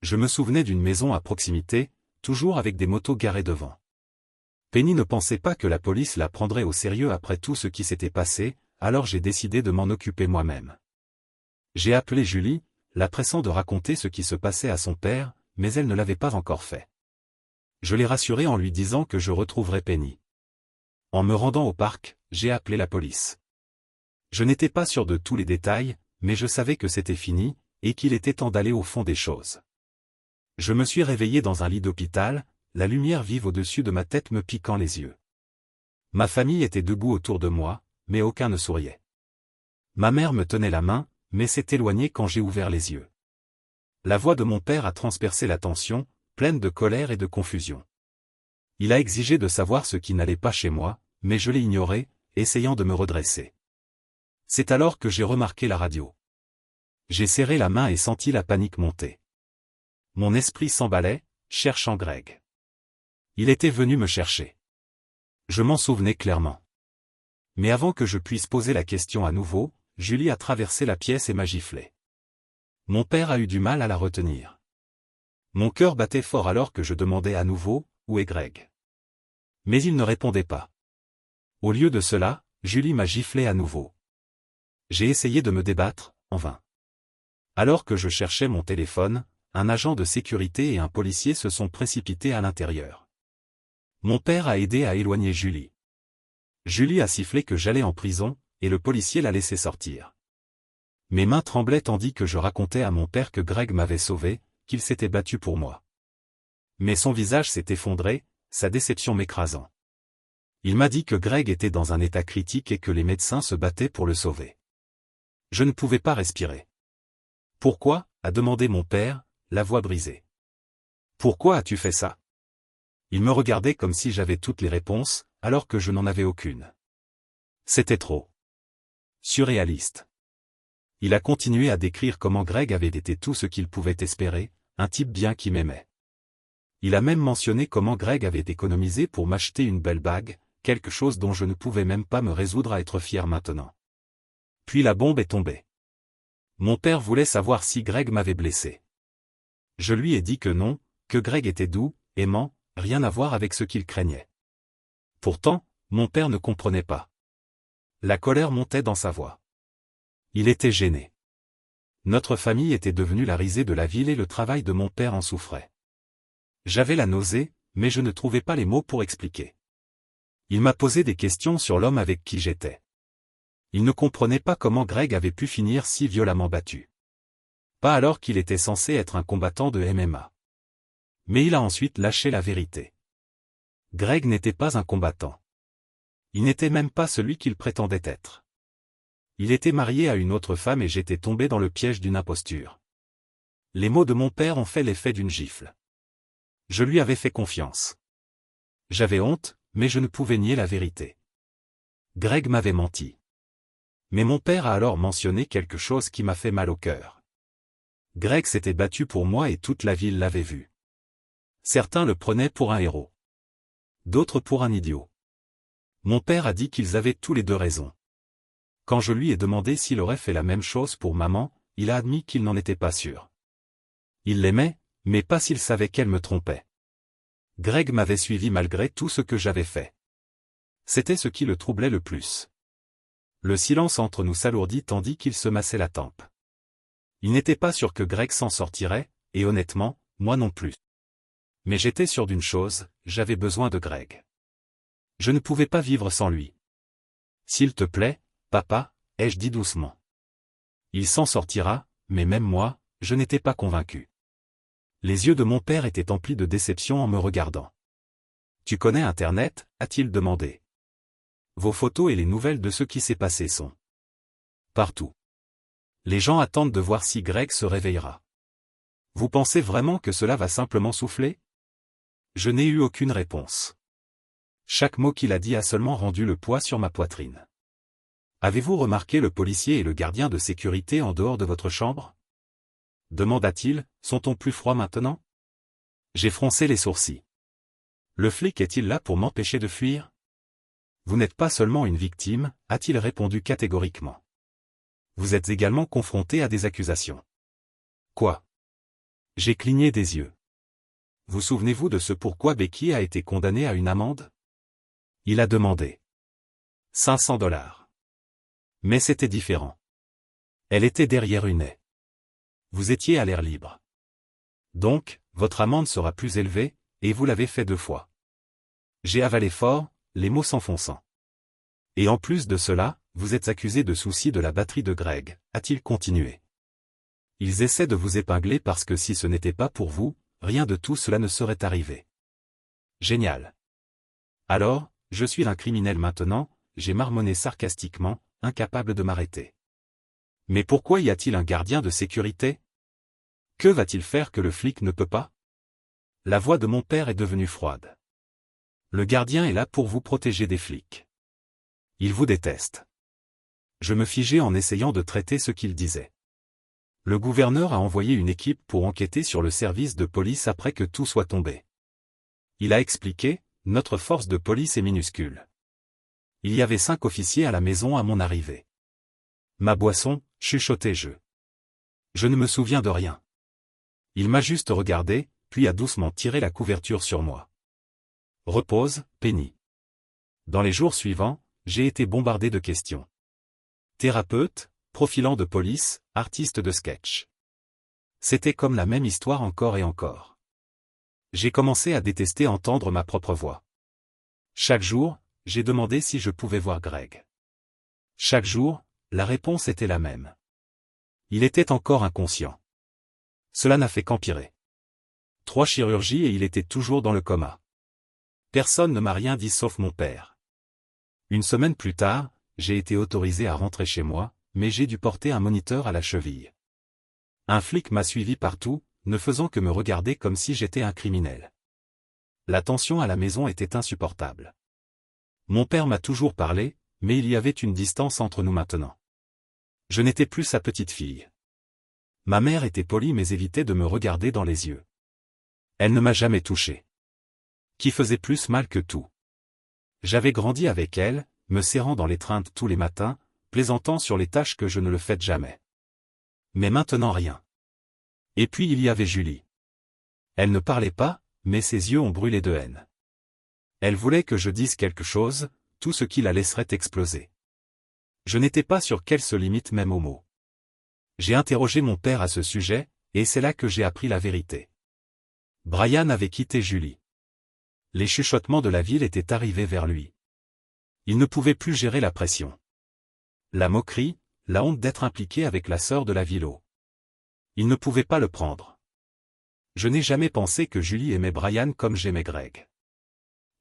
S1: Je me souvenais d'une maison à proximité, toujours avec des motos garées devant. Penny ne pensait pas que la police la prendrait au sérieux après tout ce qui s'était passé, alors j'ai décidé de m'en occuper moi-même. J'ai appelé Julie, la pressant de raconter ce qui se passait à son père, mais elle ne l'avait pas encore fait. Je l'ai rassurée en lui disant que je retrouverais Penny. En me rendant au parc, j'ai appelé la police. Je n'étais pas sûr de tous les détails, mais je savais que c'était fini, et qu'il était temps d'aller au fond des choses. Je me suis réveillé dans un lit d'hôpital, la lumière vive au-dessus de ma tête me piquant les yeux. Ma famille était debout autour de moi, mais aucun ne souriait. Ma mère me tenait la main, mais s'est éloignée quand j'ai ouvert les yeux. La voix de mon père a transpercé la tension, pleine de colère et de confusion. Il a exigé de savoir ce qui n'allait pas chez moi, mais je l'ai ignoré, essayant de me redresser. C'est alors que j'ai remarqué la radio. J'ai serré la main et senti la panique monter. Mon esprit s'emballait, cherchant Greg. Il était venu me chercher. Je m'en souvenais clairement. Mais avant que je puisse poser la question à nouveau, Julie a traversé la pièce et m'a giflé. Mon père a eu du mal à la retenir. Mon cœur battait fort alors que je demandais à nouveau, où est Greg? Mais il ne répondait pas. Au lieu de cela, Julie m'a giflé à nouveau. J'ai essayé de me débattre, en vain. Alors que je cherchais mon téléphone, un agent de sécurité et un policier se sont précipités à l'intérieur. Mon père a aidé à éloigner Julie. Julie a sifflé que j'allais en prison, et le policier l'a laissé sortir. Mes mains tremblaient tandis que je racontais à mon père que Greg m'avait sauvé, qu'il s'était battu pour moi. Mais son visage s'est effondré, sa déception m'écrasant. Il m'a dit que Greg était dans un état critique et que les médecins se battaient pour le sauver. Je ne pouvais pas respirer. Pourquoi, a demandé mon père, la voix brisée. Pourquoi as-tu fait ça? Il me regardait comme si j'avais toutes les réponses, alors que je n'en avais aucune. C'était trop surréaliste. Il a continué à décrire comment Greg avait été tout ce qu'il pouvait espérer, un type bien qui m'aimait. Il a même mentionné comment Greg avait économisé pour m'acheter une belle bague, quelque chose dont je ne pouvais même pas me résoudre à être fier maintenant. Puis la bombe est tombée. Mon père voulait savoir si Greg m'avait blessé. Je lui ai dit que non, que Greg était doux, aimant, rien à voir avec ce qu'il craignait. Pourtant, mon père ne comprenait pas. La colère montait dans sa voix. Il était gêné. Notre famille était devenue la risée de la ville et le travail de mon père en souffrait. J'avais la nausée, mais je ne trouvais pas les mots pour expliquer. Il m'a posé des questions sur l'homme avec qui j'étais. Il ne comprenait pas comment Greg avait pu finir si violemment battu. Pas alors qu'il était censé être un combattant de MMA. Mais il a ensuite lâché la vérité. Greg n'était pas un combattant. Il n'était même pas celui qu'il prétendait être. Il était marié à une autre femme et j'étais tombé dans le piège d'une imposture. Les mots de mon père ont fait l'effet d'une gifle. Je lui avais fait confiance. J'avais honte, mais je ne pouvais nier la vérité. Greg m'avait menti. Mais mon père a alors mentionné quelque chose qui m'a fait mal au cœur. Greg s'était battu pour moi et toute la ville l'avait vu. Certains le prenaient pour un héros. D'autres pour un idiot. Mon père a dit qu'ils avaient tous les deux raison. Quand je lui ai demandé s'il aurait fait la même chose pour maman, il a admis qu'il n'en était pas sûr. Il l'aimait, mais pas s'il savait qu'elle me trompait. Greg m'avait suivi malgré tout ce que j'avais fait. C'était ce qui le troublait le plus. Le silence entre nous s'alourdit tandis qu'il se massait la tempe. Il n'était pas sûr que Greg s'en sortirait, et honnêtement, moi non plus. Mais j'étais sûr d'une chose, j'avais besoin de Greg. Je ne pouvais pas vivre sans lui. S'il te plaît, papa, ai-je dit doucement. Il s'en sortira, mais même moi, je n'étais pas convaincu. Les yeux de mon père étaient emplis de déception en me regardant. Tu connais Internet, a-t-il demandé. Vos photos et les nouvelles de ce qui s'est passé sont partout. Les gens attendent de voir si Greg se réveillera. Vous pensez vraiment que cela va simplement souffler? Je n'ai eu aucune réponse. Chaque mot qu'il a dit a seulement rendu le poids sur ma poitrine. Avez-vous remarqué le policier et le gardien de sécurité en dehors de votre chambre? Demanda-t-il, sont-on plus froids maintenant? J'ai froncé les sourcils. Le flic est-il là pour m'empêcher de fuir? Vous n'êtes pas seulement une victime, a-t-il répondu catégoriquement. Vous êtes également confronté à des accusations. Quoi? J'ai cligné des yeux. Vous souvenez-vous de ce pourquoi Becky a été condamnée à une amende? Il a demandé. 500 $. Mais c'était différent. Elle était derrière une haie. Vous étiez à l'air libre. Donc, votre amende sera plus élevée, et vous l'avez fait 2 fois. J'ai avalé fort, les mots s'enfonçant. Et en plus de cela, vous êtes accusé de souci de la batterie de Greg, a-t-il continué. Ils essaient de vous épingler parce que si ce n'était pas pour vous, rien de tout cela ne serait arrivé. Génial. Alors, je suis un criminel maintenant, j'ai marmonné sarcastiquement, incapable de m'arrêter. Mais pourquoi y a-t-il un gardien de sécurité? Que va-t-il faire que le flic ne peut pas? La voix de mon père est devenue froide. Le gardien est là pour vous protéger des flics. Il vous déteste. Je me figeai en essayant de traiter ce qu'il disait. Le gouverneur a envoyé une équipe pour enquêter sur le service de police après que tout soit tombé. Il a expliqué, notre force de police est minuscule. Il y avait 5 officiers à la maison à mon arrivée. Ma boisson, chuchotai-je. Je ne me souviens de rien. Il m'a juste regardé, puis a doucement tiré la couverture sur moi. Repose, Penny. Dans les jours suivants, j'ai été bombardé de questions. Thérapeute, profilant de police, artiste de sketch. C'était comme la même histoire encore et encore. J'ai commencé à détester entendre ma propre voix. Chaque jour, j'ai demandé si je pouvais voir Greg. Chaque jour, la réponse était la même. Il était encore inconscient. Cela n'a fait qu'empirer. 3 chirurgies et il était toujours dans le coma. Personne ne m'a rien dit sauf mon père. Une semaine plus tard, j'ai été autorisé à rentrer chez moi, mais j'ai dû porter un moniteur à la cheville. Un flic m'a suivi partout, ne faisant que me regarder comme si j'étais un criminel. La tension à la maison était insupportable. Mon père m'a toujours parlé, mais il y avait une distance entre nous maintenant. Je n'étais plus sa petite fille. Ma mère était polie mais évitait de me regarder dans les yeux. Elle ne m'a jamais touché. Qui faisait plus mal que tout. J'avais grandi avec elle, me serrant dans l'étreinte tous les matins, plaisantant sur les tâches que je ne le faisais jamais. Mais maintenant rien. Et puis il y avait Julie. Elle ne parlait pas, mais ses yeux ont brûlé de haine. Elle voulait que je dise quelque chose, tout ce qui la laisserait exploser. Je n'étais pas sûr qu'elle se limite même aux mots. J'ai interrogé mon père à ce sujet, et c'est là que j'ai appris la vérité. Brian avait quitté Julie. Les chuchotements de la ville étaient arrivés vers lui. Il ne pouvait plus gérer la pression. La moquerie, la honte d'être impliqué avec la sœur de la Vilo. Il ne pouvait pas le prendre. Je n'ai jamais pensé que Julie aimait Brian comme j'aimais Greg.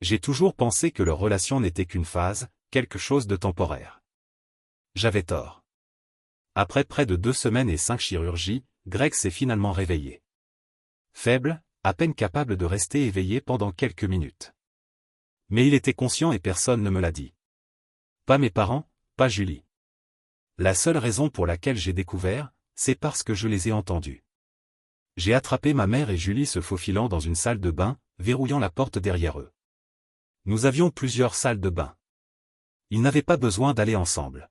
S1: J'ai toujours pensé que leur relation n'était qu'une phase, quelque chose de temporaire. J'avais tort. Après près de 2 semaines et 5 chirurgies, Greg s'est finalement réveillé. Faible, à peine capable de rester éveillé pendant quelques minutes. Mais il était conscient et personne ne me l'a dit. Pas mes parents, pas Julie. La seule raison pour laquelle j'ai découvert, c'est parce que je les ai entendus. J'ai attrapé ma mère et Julie se faufilant dans une salle de bain, verrouillant la porte derrière eux. Nous avions plusieurs salles de bain. Ils n'avaient pas besoin d'aller ensemble.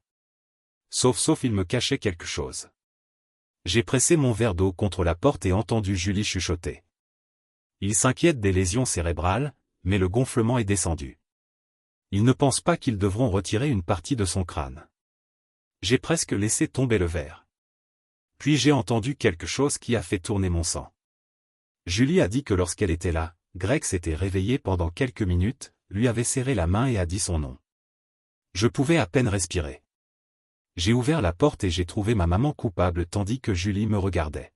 S1: Sauf ils me cachaient quelque chose. J'ai pressé mon verre d'eau contre la porte et entendu Julie chuchoter. Ils s'inquiètent des lésions cérébrales, mais le gonflement est descendu. Ils ne pensent pas qu'ils devront retirer une partie de son crâne. J'ai presque laissé tomber le verre. Puis j'ai entendu quelque chose qui a fait tourner mon sang. Julie a dit que lorsqu'elle était là, Greg s'était réveillé pendant quelques minutes, lui avait serré la main et a dit son nom. Je pouvais à peine respirer. J'ai ouvert la porte et j'ai trouvé ma maman coupable tandis que Julie me regardait.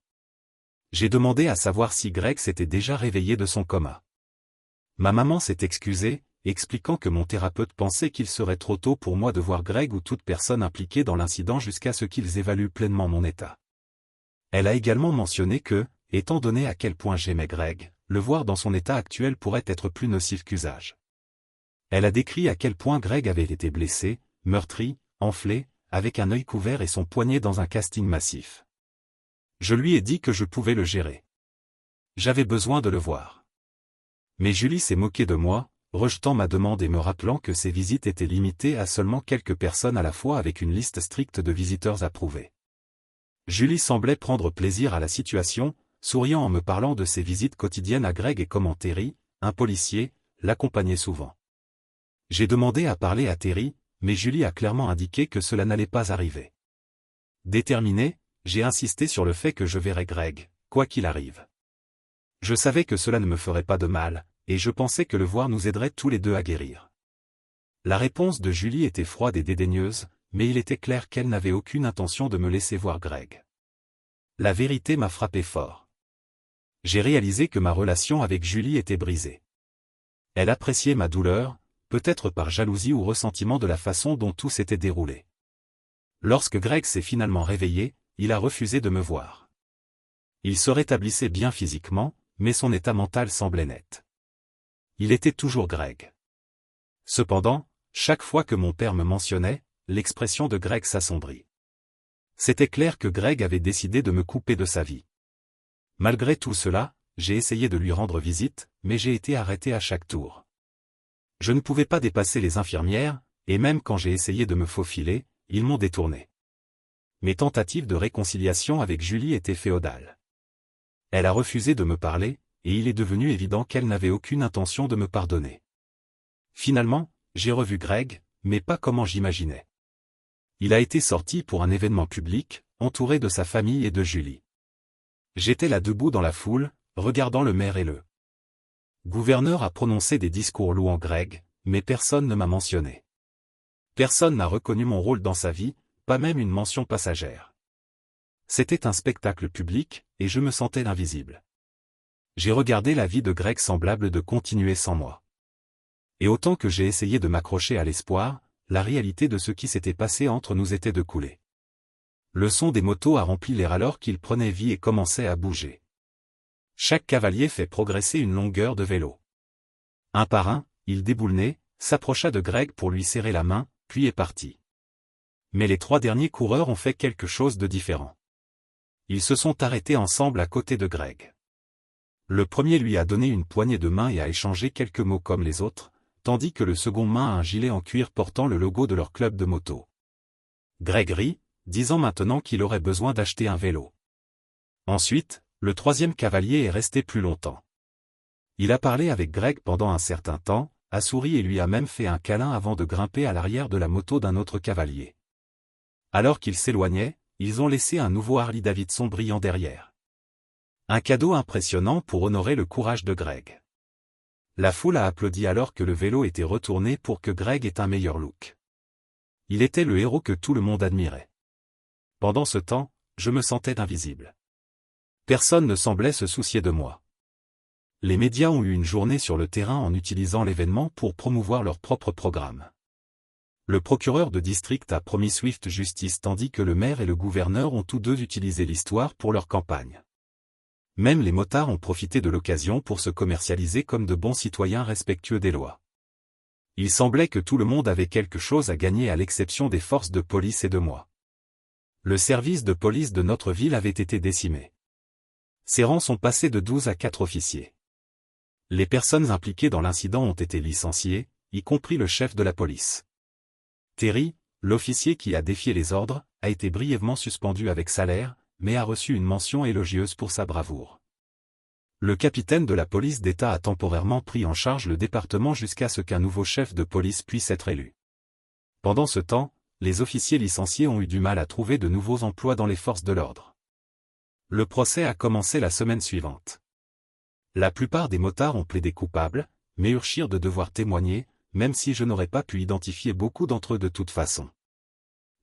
S1: J'ai demandé à savoir si Greg s'était déjà réveillé de son coma. Ma maman s'est excusée, expliquant que mon thérapeute pensait qu'il serait trop tôt pour moi de voir Greg ou toute personne impliquée dans l'incident jusqu'à ce qu'ils évaluent pleinement mon état. Elle a également mentionné que, étant donné à quel point j'aimais Greg, le voir dans son état actuel pourrait être plus nocif qu'usage. Elle a décrit à quel point Greg avait été blessé, meurtri, enflé, avec un œil couvert et son poignet dans un casting massif. Je lui ai dit que je pouvais le gérer. J'avais besoin de le voir. Mais Julie s'est moquée de moi, rejetant ma demande et me rappelant que ses visites étaient limitées à seulement quelques personnes à la fois avec une liste stricte de visiteurs approuvés. Julie semblait prendre plaisir à la situation, souriant en me parlant de ses visites quotidiennes à Greg et comment Terry, un policier, l'accompagnait souvent. J'ai demandé à parler à Terry, mais Julie a clairement indiqué que cela n'allait pas arriver. Déterminé, j'ai insisté sur le fait que je verrais Greg, quoi qu'il arrive. Je savais que cela ne me ferait pas de mal, et je pensais que le voir nous aiderait tous les deux à guérir. La réponse de Julie était froide et dédaigneuse, mais il était clair qu'elle n'avait aucune intention de me laisser voir Greg. La vérité m'a frappé fort. J'ai réalisé que ma relation avec Julie était brisée. Elle appréciait ma douleur, peut-être par jalousie ou ressentiment de la façon dont tout s'était déroulé. Lorsque Greg s'est finalement réveillé, il a refusé de me voir. Il se rétablissait bien physiquement, mais son état mental semblait net. Il était toujours Greg. Cependant, chaque fois que mon père me mentionnait, l'expression de Greg s'assombrit. C'était clair que Greg avait décidé de me couper de sa vie. Malgré tout cela, j'ai essayé de lui rendre visite, mais j'ai été arrêté à chaque tour. Je ne pouvais pas dépasser les infirmières, et même quand j'ai essayé de me faufiler, ils m'ont détourné. Mes tentatives de réconciliation avec Julie étaient féodales. Elle a refusé de me parler, et il est devenu évident qu'elle n'avait aucune intention de me pardonner. Finalement, j'ai revu Greg, mais pas comme j'imaginais. Il a été sorti pour un événement public, entouré de sa famille et de Julie. J'étais là debout dans la foule, regardant le maire et le gouverneur a prononcé des discours louant Greg, mais personne ne m'a mentionné. Personne n'a reconnu mon rôle dans sa vie, pas même une mention passagère. C'était un spectacle public, et je me sentais invisible. J'ai regardé la vie de Greg semblable de continuer sans moi. Et autant que j'ai essayé de m'accrocher à l'espoir, la réalité de ce qui s'était passé entre nous était de couler. Le son des motos a rempli l'air alors qu'ils prenaient vie et commençaient à bouger. Chaque cavalier fait progresser une longueur de vélo. Un par un, il déboulonnait, s'approcha de Greg pour lui serrer la main, puis est parti. Mais les 3 derniers coureurs ont fait quelque chose de différent. Ils se sont arrêtés ensemble à côté de Greg. Le premier lui a donné une poignée de main et a échangé quelques mots comme les autres, tandis que le second main a un gilet en cuir portant le logo de leur club de moto. Greg rit, disant maintenant qu'il aurait besoin d'acheter un vélo. Ensuite, le 3e cavalier est resté plus longtemps. Il a parlé avec Greg pendant un certain temps, a souri et lui a même fait un câlin avant de grimper à l'arrière de la moto d'un autre cavalier. Alors qu'ils s'éloignaient, ils ont laissé un nouveau Harley-Davidson brillant derrière. Un cadeau impressionnant pour honorer le courage de Greg. La foule a applaudi alors que le vélo était retourné pour que Greg ait un meilleur look. Il était le héros que tout le monde admirait. Pendant ce temps, je me sentais invisible. Personne ne semblait se soucier de moi. Les médias ont eu une journée sur le terrain en utilisant l'événement pour promouvoir leur propre programme. Le procureur de district a promis Swift Justice tandis que le maire et le gouverneur ont tous deux utilisé l'histoire pour leur campagne. Même les motards ont profité de l'occasion pour se commercialiser comme de bons citoyens respectueux des lois. Il semblait que tout le monde avait quelque chose à gagner à l'exception des forces de police et de moi. Le service de police de notre ville avait été décimé. Ses rangs sont passés de 12 à 4 officiers. Les personnes impliquées dans l'incident ont été licenciées, y compris le chef de la police. Terry, l'officier qui a défié les ordres, a été brièvement suspendu avec salaire, mais a reçu une mention élogieuse pour sa bravoure. Le capitaine de la police d'État a temporairement pris en charge le département jusqu'à ce qu'un nouveau chef de police puisse être élu. Pendant ce temps, les officiers licenciés ont eu du mal à trouver de nouveaux emplois dans les forces de l'ordre. Le procès a commencé la semaine suivante. La plupart des motards ont plaidé coupables, mais urgirent de devoir témoigner, même si je n'aurais pas pu identifier beaucoup d'entre eux de toute façon.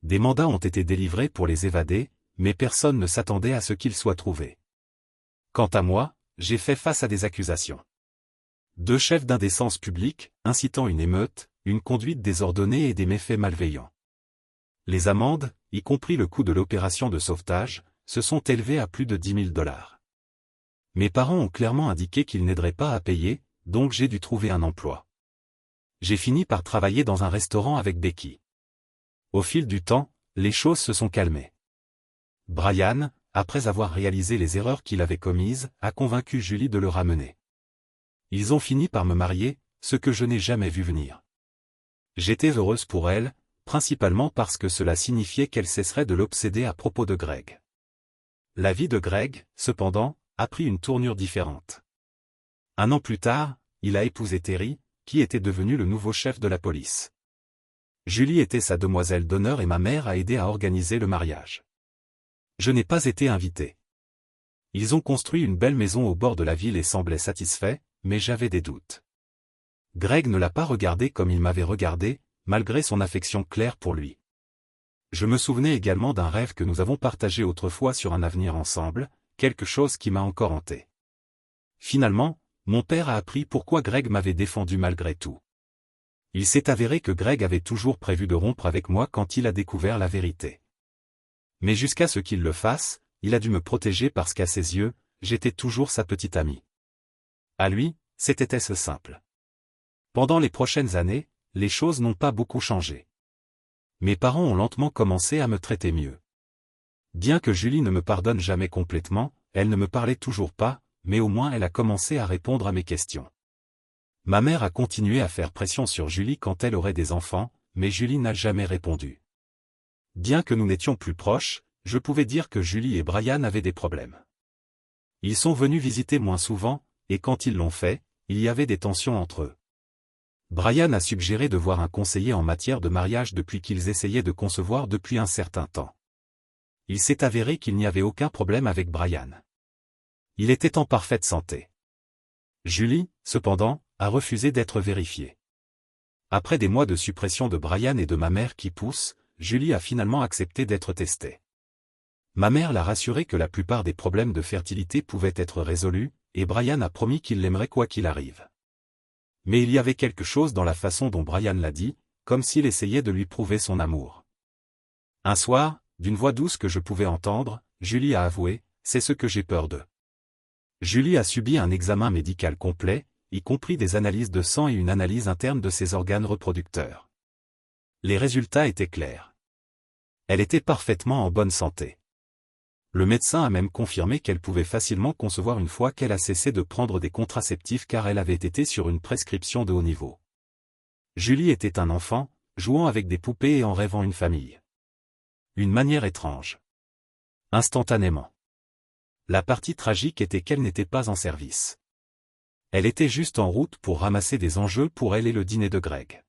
S1: Des mandats ont été délivrés pour les évader, mais personne ne s'attendait à ce qu'ils soient trouvés. Quant à moi, j'ai fait face à des accusations. 2 chefs d'indécence publique, incitant une émeute, une conduite désordonnée et des méfaits malveillants. Les amendes, y compris le coût de l'opération de sauvetage, se sont élevées à plus de 10 000 $. Mes parents ont clairement indiqué qu'ils n'aideraient pas à payer, donc j'ai dû trouver un emploi. J'ai fini par travailler dans un restaurant avec Becky. Au fil du temps, les choses se sont calmées. Brian, après avoir réalisé les erreurs qu'il avait commises, a convaincu Julie de le ramener. Ils ont fini par me marier, ce que je n'ai jamais vu venir. J'étais heureuse pour elle, principalement parce que cela signifiait qu'elle cesserait de l'obséder à propos de Greg. La vie de Greg, cependant, a pris une tournure différente. 1 an plus tard, il a épousé Terry, qui était devenu le nouveau chef de la police. Julie était sa demoiselle d'honneur et ma mère a aidé à organiser le mariage. Je n'ai pas été invité. Ils ont construit une belle maison au bord de la ville et semblaient satisfaits, mais j'avais des doutes. Greg ne l'a pas regardé comme il m'avait regardé, malgré son affection claire pour lui. Je me souvenais également d'un rêve que nous avons partagé autrefois sur un avenir ensemble, quelque chose qui m'a encore hanté. Finalement, mon père a appris pourquoi Greg m'avait défendu malgré tout. Il s'est avéré que Greg avait toujours prévu de rompre avec moi quand il a découvert la vérité. Mais jusqu'à ce qu'il le fasse, il a dû me protéger parce qu'à ses yeux, j'étais toujours sa petite amie. À lui, c'était simple. Pendant les prochaines années, les choses n'ont pas beaucoup changé. Mes parents ont lentement commencé à me traiter mieux. Bien que Julie ne me pardonne jamais complètement, elle ne me parlait toujours pas, mais au moins elle a commencé à répondre à mes questions. Ma mère a continué à faire pression sur Julie quand elle aurait des enfants, mais Julie n'a jamais répondu. Bien que nous n'étions plus proches, je pouvais dire que Julie et Brian avaient des problèmes. Ils sont venus visiter moins souvent, et quand ils l'ont fait, il y avait des tensions entre eux. Brian a suggéré de voir un conseiller en matière de mariage depuis qu'ils essayaient de concevoir depuis un certain temps. Il s'est avéré qu'il n'y avait aucun problème avec Brian. Il était en parfaite santé. Julie, cependant, a refusé d'être vérifiée. Après des mois de suppression de Brian et de ma mère qui poussent, Julie a finalement accepté d'être testée. Ma mère l'a rassurée que la plupart des problèmes de fertilité pouvaient être résolus, et Brian a promis qu'il l'aimerait quoi qu'il arrive. Mais il y avait quelque chose dans la façon dont Brian l'a dit, comme s'il essayait de lui prouver son amour. Un soir, d'une voix douce que je pouvais entendre, Julie a avoué, « C'est ce que j'ai peur de ». Julie a subi un examen médical complet, y compris des analyses de sang et une analyse interne de ses organes reproducteurs. Les résultats étaient clairs. Elle était parfaitement en bonne santé. Le médecin a même confirmé qu'elle pouvait facilement concevoir une fois qu'elle a cessé de prendre des contraceptifs car elle avait été sur une prescription de haut niveau. Julie était un enfant, jouant avec des poupées et en rêvant une famille. Une manière étrange. Instantanément. La partie tragique était qu'elle n'était pas en service. Elle était juste en route pour ramasser des enjeux pour elle et le dîner de Greg.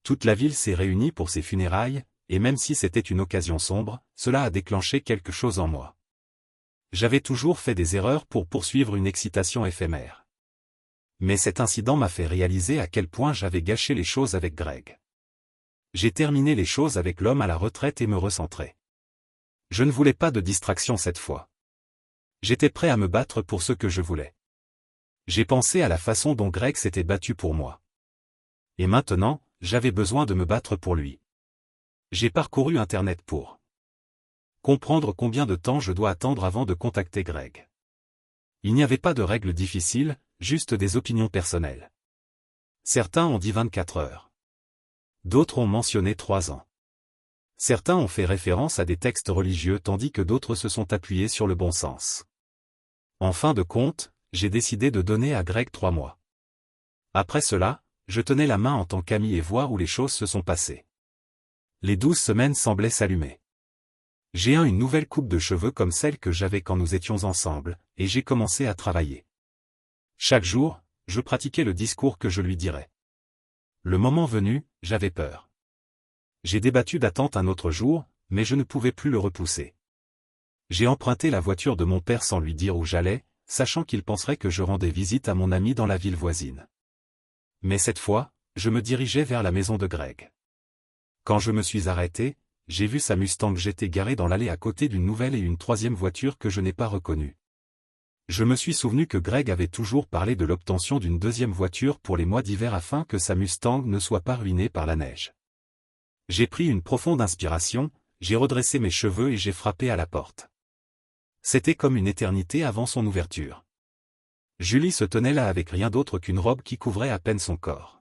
S1: Toute la ville s'est réunie pour ses funérailles, et même si c'était une occasion sombre, cela a déclenché quelque chose en moi. J'avais toujours fait des erreurs pour poursuivre une excitation éphémère. Mais cet incident m'a fait réaliser à quel point j'avais gâché les choses avec Greg. J'ai terminé les choses avec l'homme à la retraite et me recentrer. Je ne voulais pas de distraction cette fois. J'étais prêt à me battre pour ce que je voulais. J'ai pensé à la façon dont Greg s'était battu pour moi. Et maintenant, j'avais besoin de me battre pour lui. J'ai parcouru Internet pour comprendre combien de temps je dois attendre avant de contacter Greg. Il n'y avait pas de règles difficiles, juste des opinions personnelles. Certains ont dit 24 heures. D'autres ont mentionné 3 ans. Certains ont fait référence à des textes religieux tandis que d'autres se sont appuyés sur le bon sens. En fin de compte, j'ai décidé de donner à Greg 3 mois. Après cela, je tenais la main en tant qu'ami et voir où les choses se sont passées. Les 12 semaines semblaient s'allumer. J'ai une nouvelle coupe de cheveux comme celle que j'avais quand nous étions ensemble, et j'ai commencé à travailler. Chaque jour, je pratiquais le discours que je lui dirais. Le moment venu, j'avais peur. J'ai débattu d'attente un autre jour, mais je ne pouvais plus le repousser. J'ai emprunté la voiture de mon père sans lui dire où j'allais, sachant qu'il penserait que je rendais visite à mon ami dans la ville voisine. Mais cette fois, je me dirigeais vers la maison de Greg. Quand je me suis arrêté, j'ai vu sa Mustang GT garée dans l'allée à côté d'une nouvelle et une troisième voiture que je n'ai pas reconnue. Je me suis souvenu que Greg avait toujours parlé de l'obtention d'une deuxième voiture pour les mois d'hiver afin que sa Mustang ne soit pas ruinée par la neige. J'ai pris une profonde inspiration, j'ai redressé mes cheveux et j'ai frappé à la porte. C'était comme une éternité avant son ouverture. Julie se tenait là avec rien d'autre qu'une robe qui couvrait à peine son corps.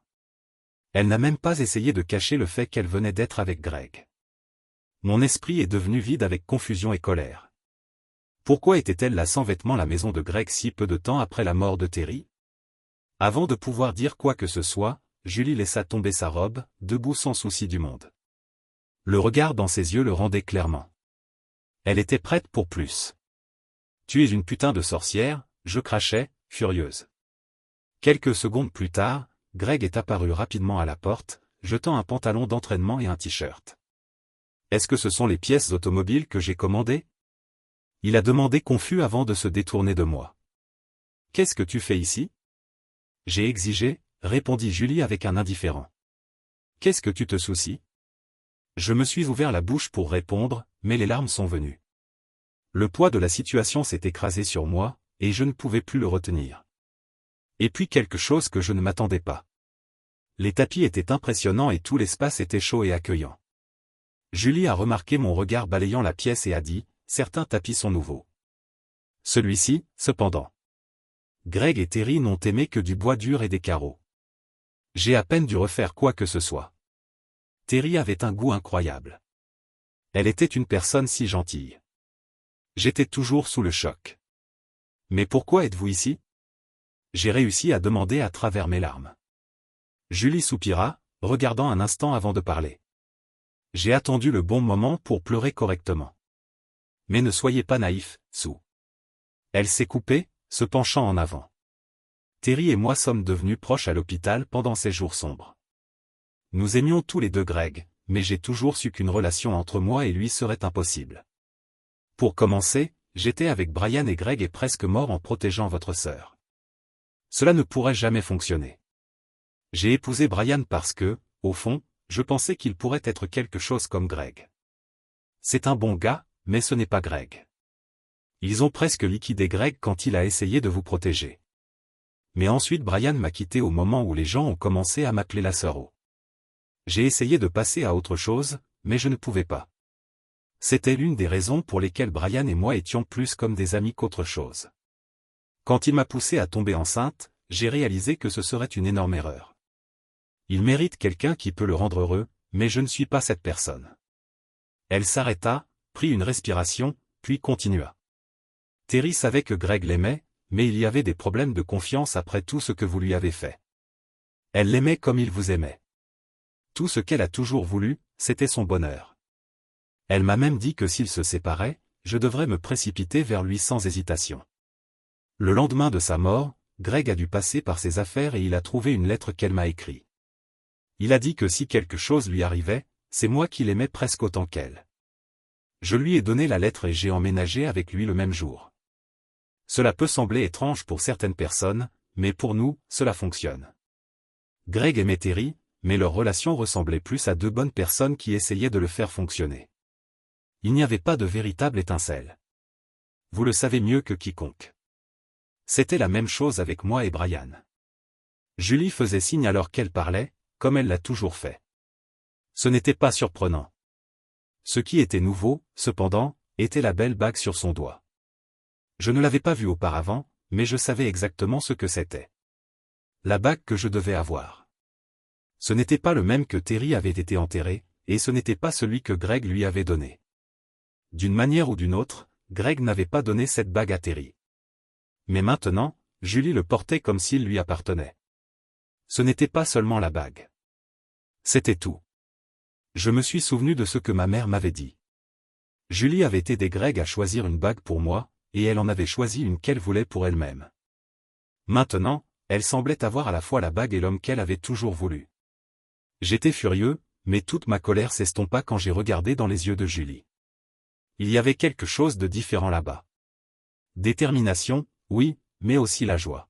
S1: Elle n'a même pas essayé de cacher le fait qu'elle venait d'être avec Greg. Mon esprit est devenu vide avec confusion et colère. Pourquoi était-elle là sans vêtements la maison de Greg si peu de temps après la mort de Terry? Avant de pouvoir dire quoi que ce soit, Julie laissa tomber sa robe, debout sans souci du monde. Le regard dans ses yeux le rendait clairement. Elle était prête pour plus. « Tu es une putain de sorcière », je crachai, furieuse. Quelques secondes plus tard, Greg est apparu rapidement à la porte, jetant un pantalon d'entraînement et un t-shirt. « Est-ce que ce sont les pièces automobiles que j'ai commandées ?» Il a demandé confus avant de se détourner de moi. « Qu'est-ce que tu fais ici ?» J'ai exigé, répondit Julie avec un indifférent. « Qu'est-ce que tu te soucies ?» Je me suis ouvert la bouche pour répondre, mais les larmes sont venues. Le poids de la situation s'est écrasé sur moi, et je ne pouvais plus le retenir. Et puis quelque chose que je ne m'attendais pas. Les tapis étaient impressionnants et tout l'espace était chaud et accueillant. Julie a remarqué mon regard balayant la pièce et a dit, « Certains tapis sont nouveaux. » Celui-ci, cependant. Greg et Terry n'ont aimé que du bois dur et des carreaux. J'ai à peine dû refaire quoi que ce soit. Terry avait un goût incroyable. Elle était une personne si gentille. J'étais toujours sous le choc. « Mais pourquoi êtes-vous ici ?» J'ai réussi à demander à travers mes larmes. Julie soupira, regardant un instant avant de parler. J'ai attendu le bon moment pour pleurer correctement. Mais ne soyez pas naïf, Sue. Elle s'est coupée, se penchant en avant. Terry et moi sommes devenus proches à l'hôpital pendant ces jours sombres. Nous aimions tous les deux Greg, mais j'ai toujours su qu'une relation entre moi et lui serait impossible. Pour commencer, j'étais avec Brian et Greg est presque mort en protégeant votre sœur. Cela ne pourrait jamais fonctionner. J'ai épousé Brian parce que, au fond, je pensais qu'il pourrait être quelque chose comme Greg. C'est un bon gars, mais ce n'est pas Greg. Ils ont presque liquidé Greg quand il a essayé de vous protéger. Mais ensuite Brian m'a quitté au moment où les gens ont commencé à m'appeler la sœur O. J'ai essayé de passer à autre chose, mais je ne pouvais pas. C'était l'une des raisons pour lesquelles Brian et moi étions plus comme des amis qu'autre chose. Quand il m'a poussé à tomber enceinte, j'ai réalisé que ce serait une énorme erreur. Il mérite quelqu'un qui peut le rendre heureux, mais je ne suis pas cette personne. Elle s'arrêta, prit une respiration, puis continua. Terry savait que Greg l'aimait, mais il y avait des problèmes de confiance après tout ce que vous lui avez fait. Elle l'aimait comme il vous aimait. Tout ce qu'elle a toujours voulu, c'était son bonheur. Elle m'a même dit que s'ils se séparaient, je devrais me précipiter vers lui sans hésitation. Le lendemain de sa mort, Greg a dû passer par ses affaires et il a trouvé une lettre qu'elle m'a écrite. Il a dit que si quelque chose lui arrivait, c'est moi qui l'aimais presque autant qu'elle. Je lui ai donné la lettre et j'ai emménagé avec lui le même jour. Cela peut sembler étrange pour certaines personnes, mais pour nous, cela fonctionne. Greg aimait Terry, mais leur relation ressemblait plus à deux bonnes personnes qui essayaient de le faire fonctionner. Il n'y avait pas de véritable étincelle. Vous le savez mieux que quiconque. C'était la même chose avec moi et Brian. Julie faisait signe alors qu'elle parlait, comme elle l'a toujours fait. Ce n'était pas surprenant. Ce qui était nouveau, cependant, était la belle bague sur son doigt. Je ne l'avais pas vue auparavant, mais je savais exactement ce que c'était. La bague que je devais avoir. Ce n'était pas le même que Terry avait été enterré, et ce n'était pas celui que Greg lui avait donné. D'une manière ou d'une autre, Greg n'avait pas donné cette bague à Terry. Mais maintenant, Julie le portait comme s'il lui appartenait. Ce n'était pas seulement la bague. C'était tout. Je me suis souvenu de ce que ma mère m'avait dit. Julie avait aidé Greg à choisir une bague pour moi, et elle en avait choisi une qu'elle voulait pour elle-même. Maintenant, elle semblait avoir à la fois la bague et l'homme qu'elle avait toujours voulu. J'étais furieux, mais toute ma colère s'estompa quand j'ai regardé dans les yeux de Julie. Il y avait quelque chose de différent là-bas. Détermination, oui, mais aussi la joie.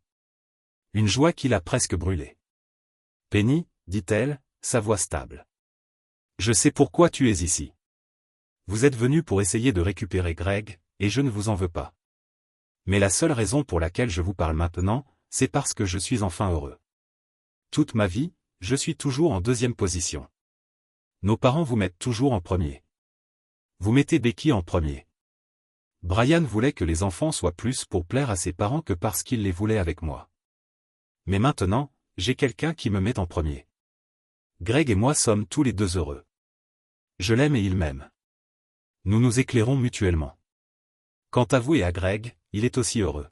S1: Une joie qui l'a presque brûlée. « Penny, dit-elle, sa voix stable. Je sais pourquoi tu es ici. Vous êtes venu pour essayer de récupérer Greg, et je ne vous en veux pas. Mais la seule raison pour laquelle je vous parle maintenant, c'est parce que je suis enfin heureux. Toute ma vie, je suis toujours en deuxième position. Nos parents vous mettent toujours en premier. Vous mettez Becky en premier. Brian voulait que les enfants soient plus pour plaire à ses parents que parce qu'il les voulait avec moi. Mais maintenant, j'ai quelqu'un qui me met en premier. Greg et moi sommes tous les deux heureux. Je l'aime et il m'aime. Nous nous éclairons mutuellement. Quant à vous et à Greg, il est aussi heureux.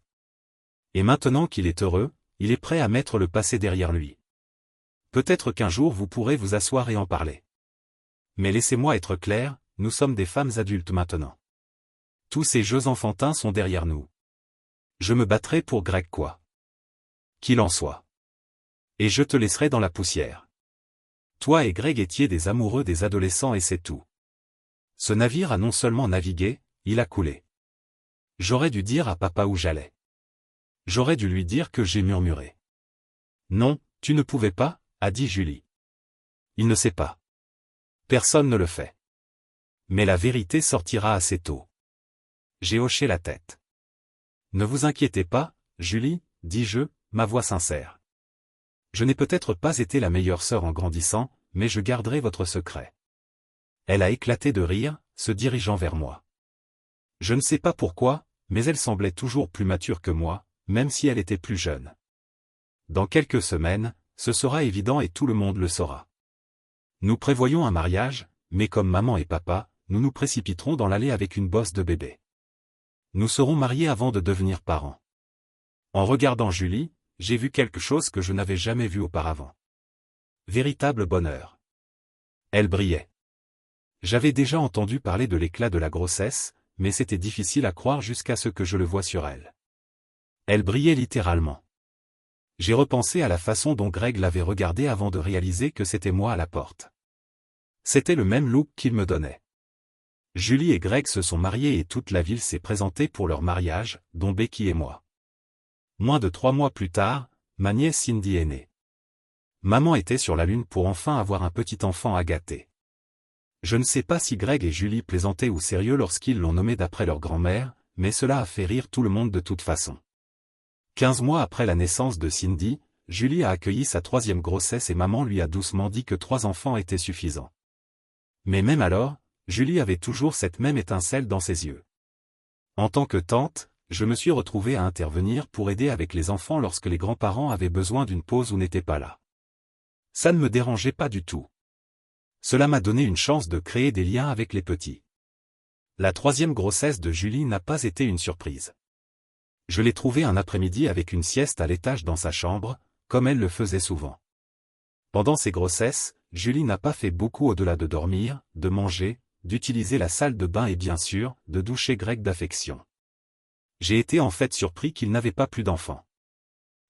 S1: Et maintenant qu'il est heureux, il est prêt à mettre le passé derrière lui. Peut-être qu'un jour vous pourrez vous asseoir et en parler. Mais laissez-moi être clair, nous sommes des femmes adultes maintenant. Tous ces jeux enfantins sont derrière nous. Je me battrai pour Greg quoi qu'il en soit. Et je te laisserai dans la poussière. Toi et Greg étiez des amoureux des adolescents et c'est tout. Ce navire a non seulement navigué, il a coulé. J'aurais dû dire à papa où j'allais. J'aurais dû lui dire que j'ai murmuré. Non, tu ne pouvais pas, a dit Julie. Il ne sait pas. Personne ne le fait. Mais la vérité sortira assez tôt. J'ai hoché la tête. Ne vous inquiétez pas, Julie, dis-je, ma voix sincère. Je n'ai peut-être pas été la meilleure sœur en grandissant, mais je garderai votre secret. Elle a éclaté de rire, se dirigeant vers moi. Je ne sais pas pourquoi, mais elle semblait toujours plus mature que moi, même si elle était plus jeune. Dans quelques semaines, ce sera évident et tout le monde le saura. Nous prévoyons un mariage, mais comme maman et papa, nous nous précipiterons dans l'allée avec une bosse de bébé. Nous serons mariés avant de devenir parents. En regardant Julie, j'ai vu quelque chose que je n'avais jamais vu auparavant. Véritable bonheur. Elle brillait. J'avais déjà entendu parler de l'éclat de la grossesse, mais c'était difficile à croire jusqu'à ce que je le voie sur elle. Elle brillait littéralement. J'ai repensé à la façon dont Greg l'avait regardée avant de réaliser que c'était moi à la porte. C'était le même look qu'il me donnait. Julie et Greg se sont mariés et toute la ville s'est présentée pour leur mariage, dont Becky et moi. Moins de 3 mois plus tard, ma nièce Cindy est née. Maman était sur la lune pour enfin avoir un petit enfant à gâter. Je ne sais pas si Greg et Julie plaisantaient ou sérieux lorsqu'ils l'ont nommé d'après leur grand-mère, mais cela a fait rire tout le monde de toute façon. 15 mois après la naissance de Cindy, Julie a accueilli sa 3e grossesse et maman lui a doucement dit que 3 enfants étaient suffisants. Mais même alors, Julie avait toujours cette même étincelle dans ses yeux. En tant que tante, je me suis retrouvée à intervenir pour aider avec les enfants lorsque les grands-parents avaient besoin d'une pause ou n'étaient pas là. Ça ne me dérangeait pas du tout. Cela m'a donné une chance de créer des liens avec les petits. La 3e grossesse de Julie n'a pas été une surprise. Je l'ai trouvée un après-midi avec une sieste à l'étage dans sa chambre, comme elle le faisait souvent. Pendant ses grossesses, Julie n'a pas fait beaucoup au-delà de dormir, de manger, d'utiliser la salle de bain et bien sûr, de doucher Greg d'affection. J'ai été en fait surpris qu'il n'avait pas plus d'enfants.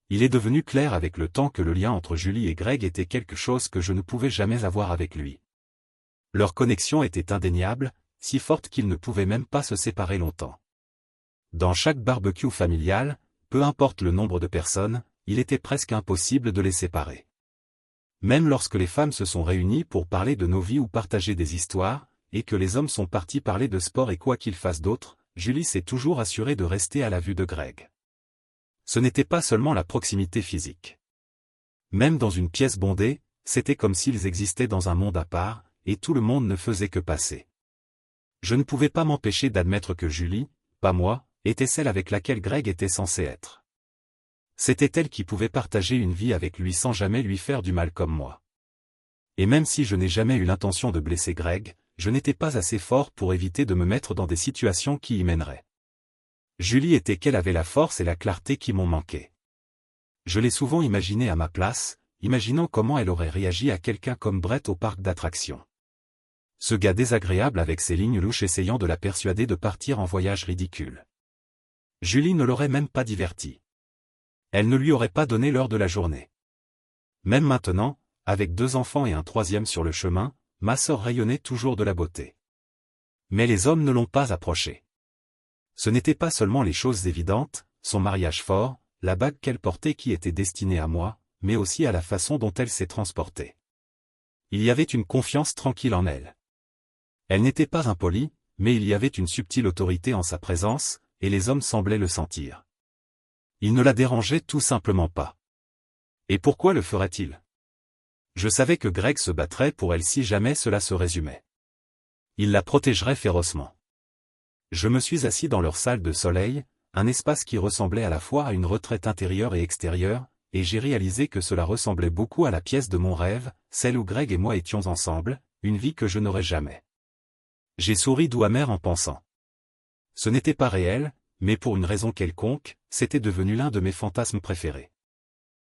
S1: Il est devenu clair avec le temps que le lien entre Julie et Greg était quelque chose que je ne pouvais jamais avoir avec lui. Leur connexion était indéniable, si forte qu'ils ne pouvaient même pas se séparer longtemps. Dans chaque barbecue familial, peu importe le nombre de personnes, il était presque impossible de les séparer. Même lorsque les femmes se sont réunies pour parler de nos vies ou partager des histoires, et que les hommes sont partis parler de sport et quoi qu'ils fassent d'autre, Julie s'est toujours assurée de rester à la vue de Greg. Ce n'était pas seulement la proximité physique. Même dans une pièce bondée, c'était comme s'ils existaient dans un monde à part, et tout le monde ne faisait que passer. Je ne pouvais pas m'empêcher d'admettre que Julie, pas moi, était celle avec laquelle Greg était censé être. C'était elle qui pouvait partager une vie avec lui sans jamais lui faire du mal comme moi. Et même si je n'ai jamais eu l'intention de blesser Greg, je n'étais pas assez fort pour éviter de me mettre dans des situations qui y mèneraient. Julie était qu'elle avait la force et la clarté qui m'ont manqué. Je l'ai souvent imaginée à ma place, imaginant comment elle aurait réagi à quelqu'un comme Brett au parc d'attractions. Ce gars désagréable avec ses lignes louches essayant de la persuader de partir en voyage ridicule. Julie ne l'aurait même pas diverti. Elle ne lui aurait pas donné l'heure de la journée. Même maintenant, avec 2 enfants et un 3e sur le chemin, ma sœur rayonnait toujours de la beauté. Mais les hommes ne l'ont pas approchée. Ce n'était pas seulement les choses évidentes, son mariage fort, la bague qu'elle portait qui était destinée à moi, mais aussi à la façon dont elle s'est transportée. Il y avait une confiance tranquille en elle. Elle n'était pas impolie, mais il y avait une subtile autorité en sa présence, et les hommes semblaient le sentir. Il ne la dérangeait tout simplement pas. Et pourquoi le ferait-il? Je savais que Greg se battrait pour elle si jamais cela se résumait. Il la protégerait férocement. Je me suis assis dans leur salle de soleil, un espace qui ressemblait à la fois à une retraite intérieure et extérieure, et j'ai réalisé que cela ressemblait beaucoup à la pièce de mon rêve, celle où Greg et moi étions ensemble, une vie que je n'aurais jamais. J'ai souri doux amer en pensant. Ce n'était pas réel, mais pour une raison quelconque, c'était devenu l'un de mes fantasmes préférés.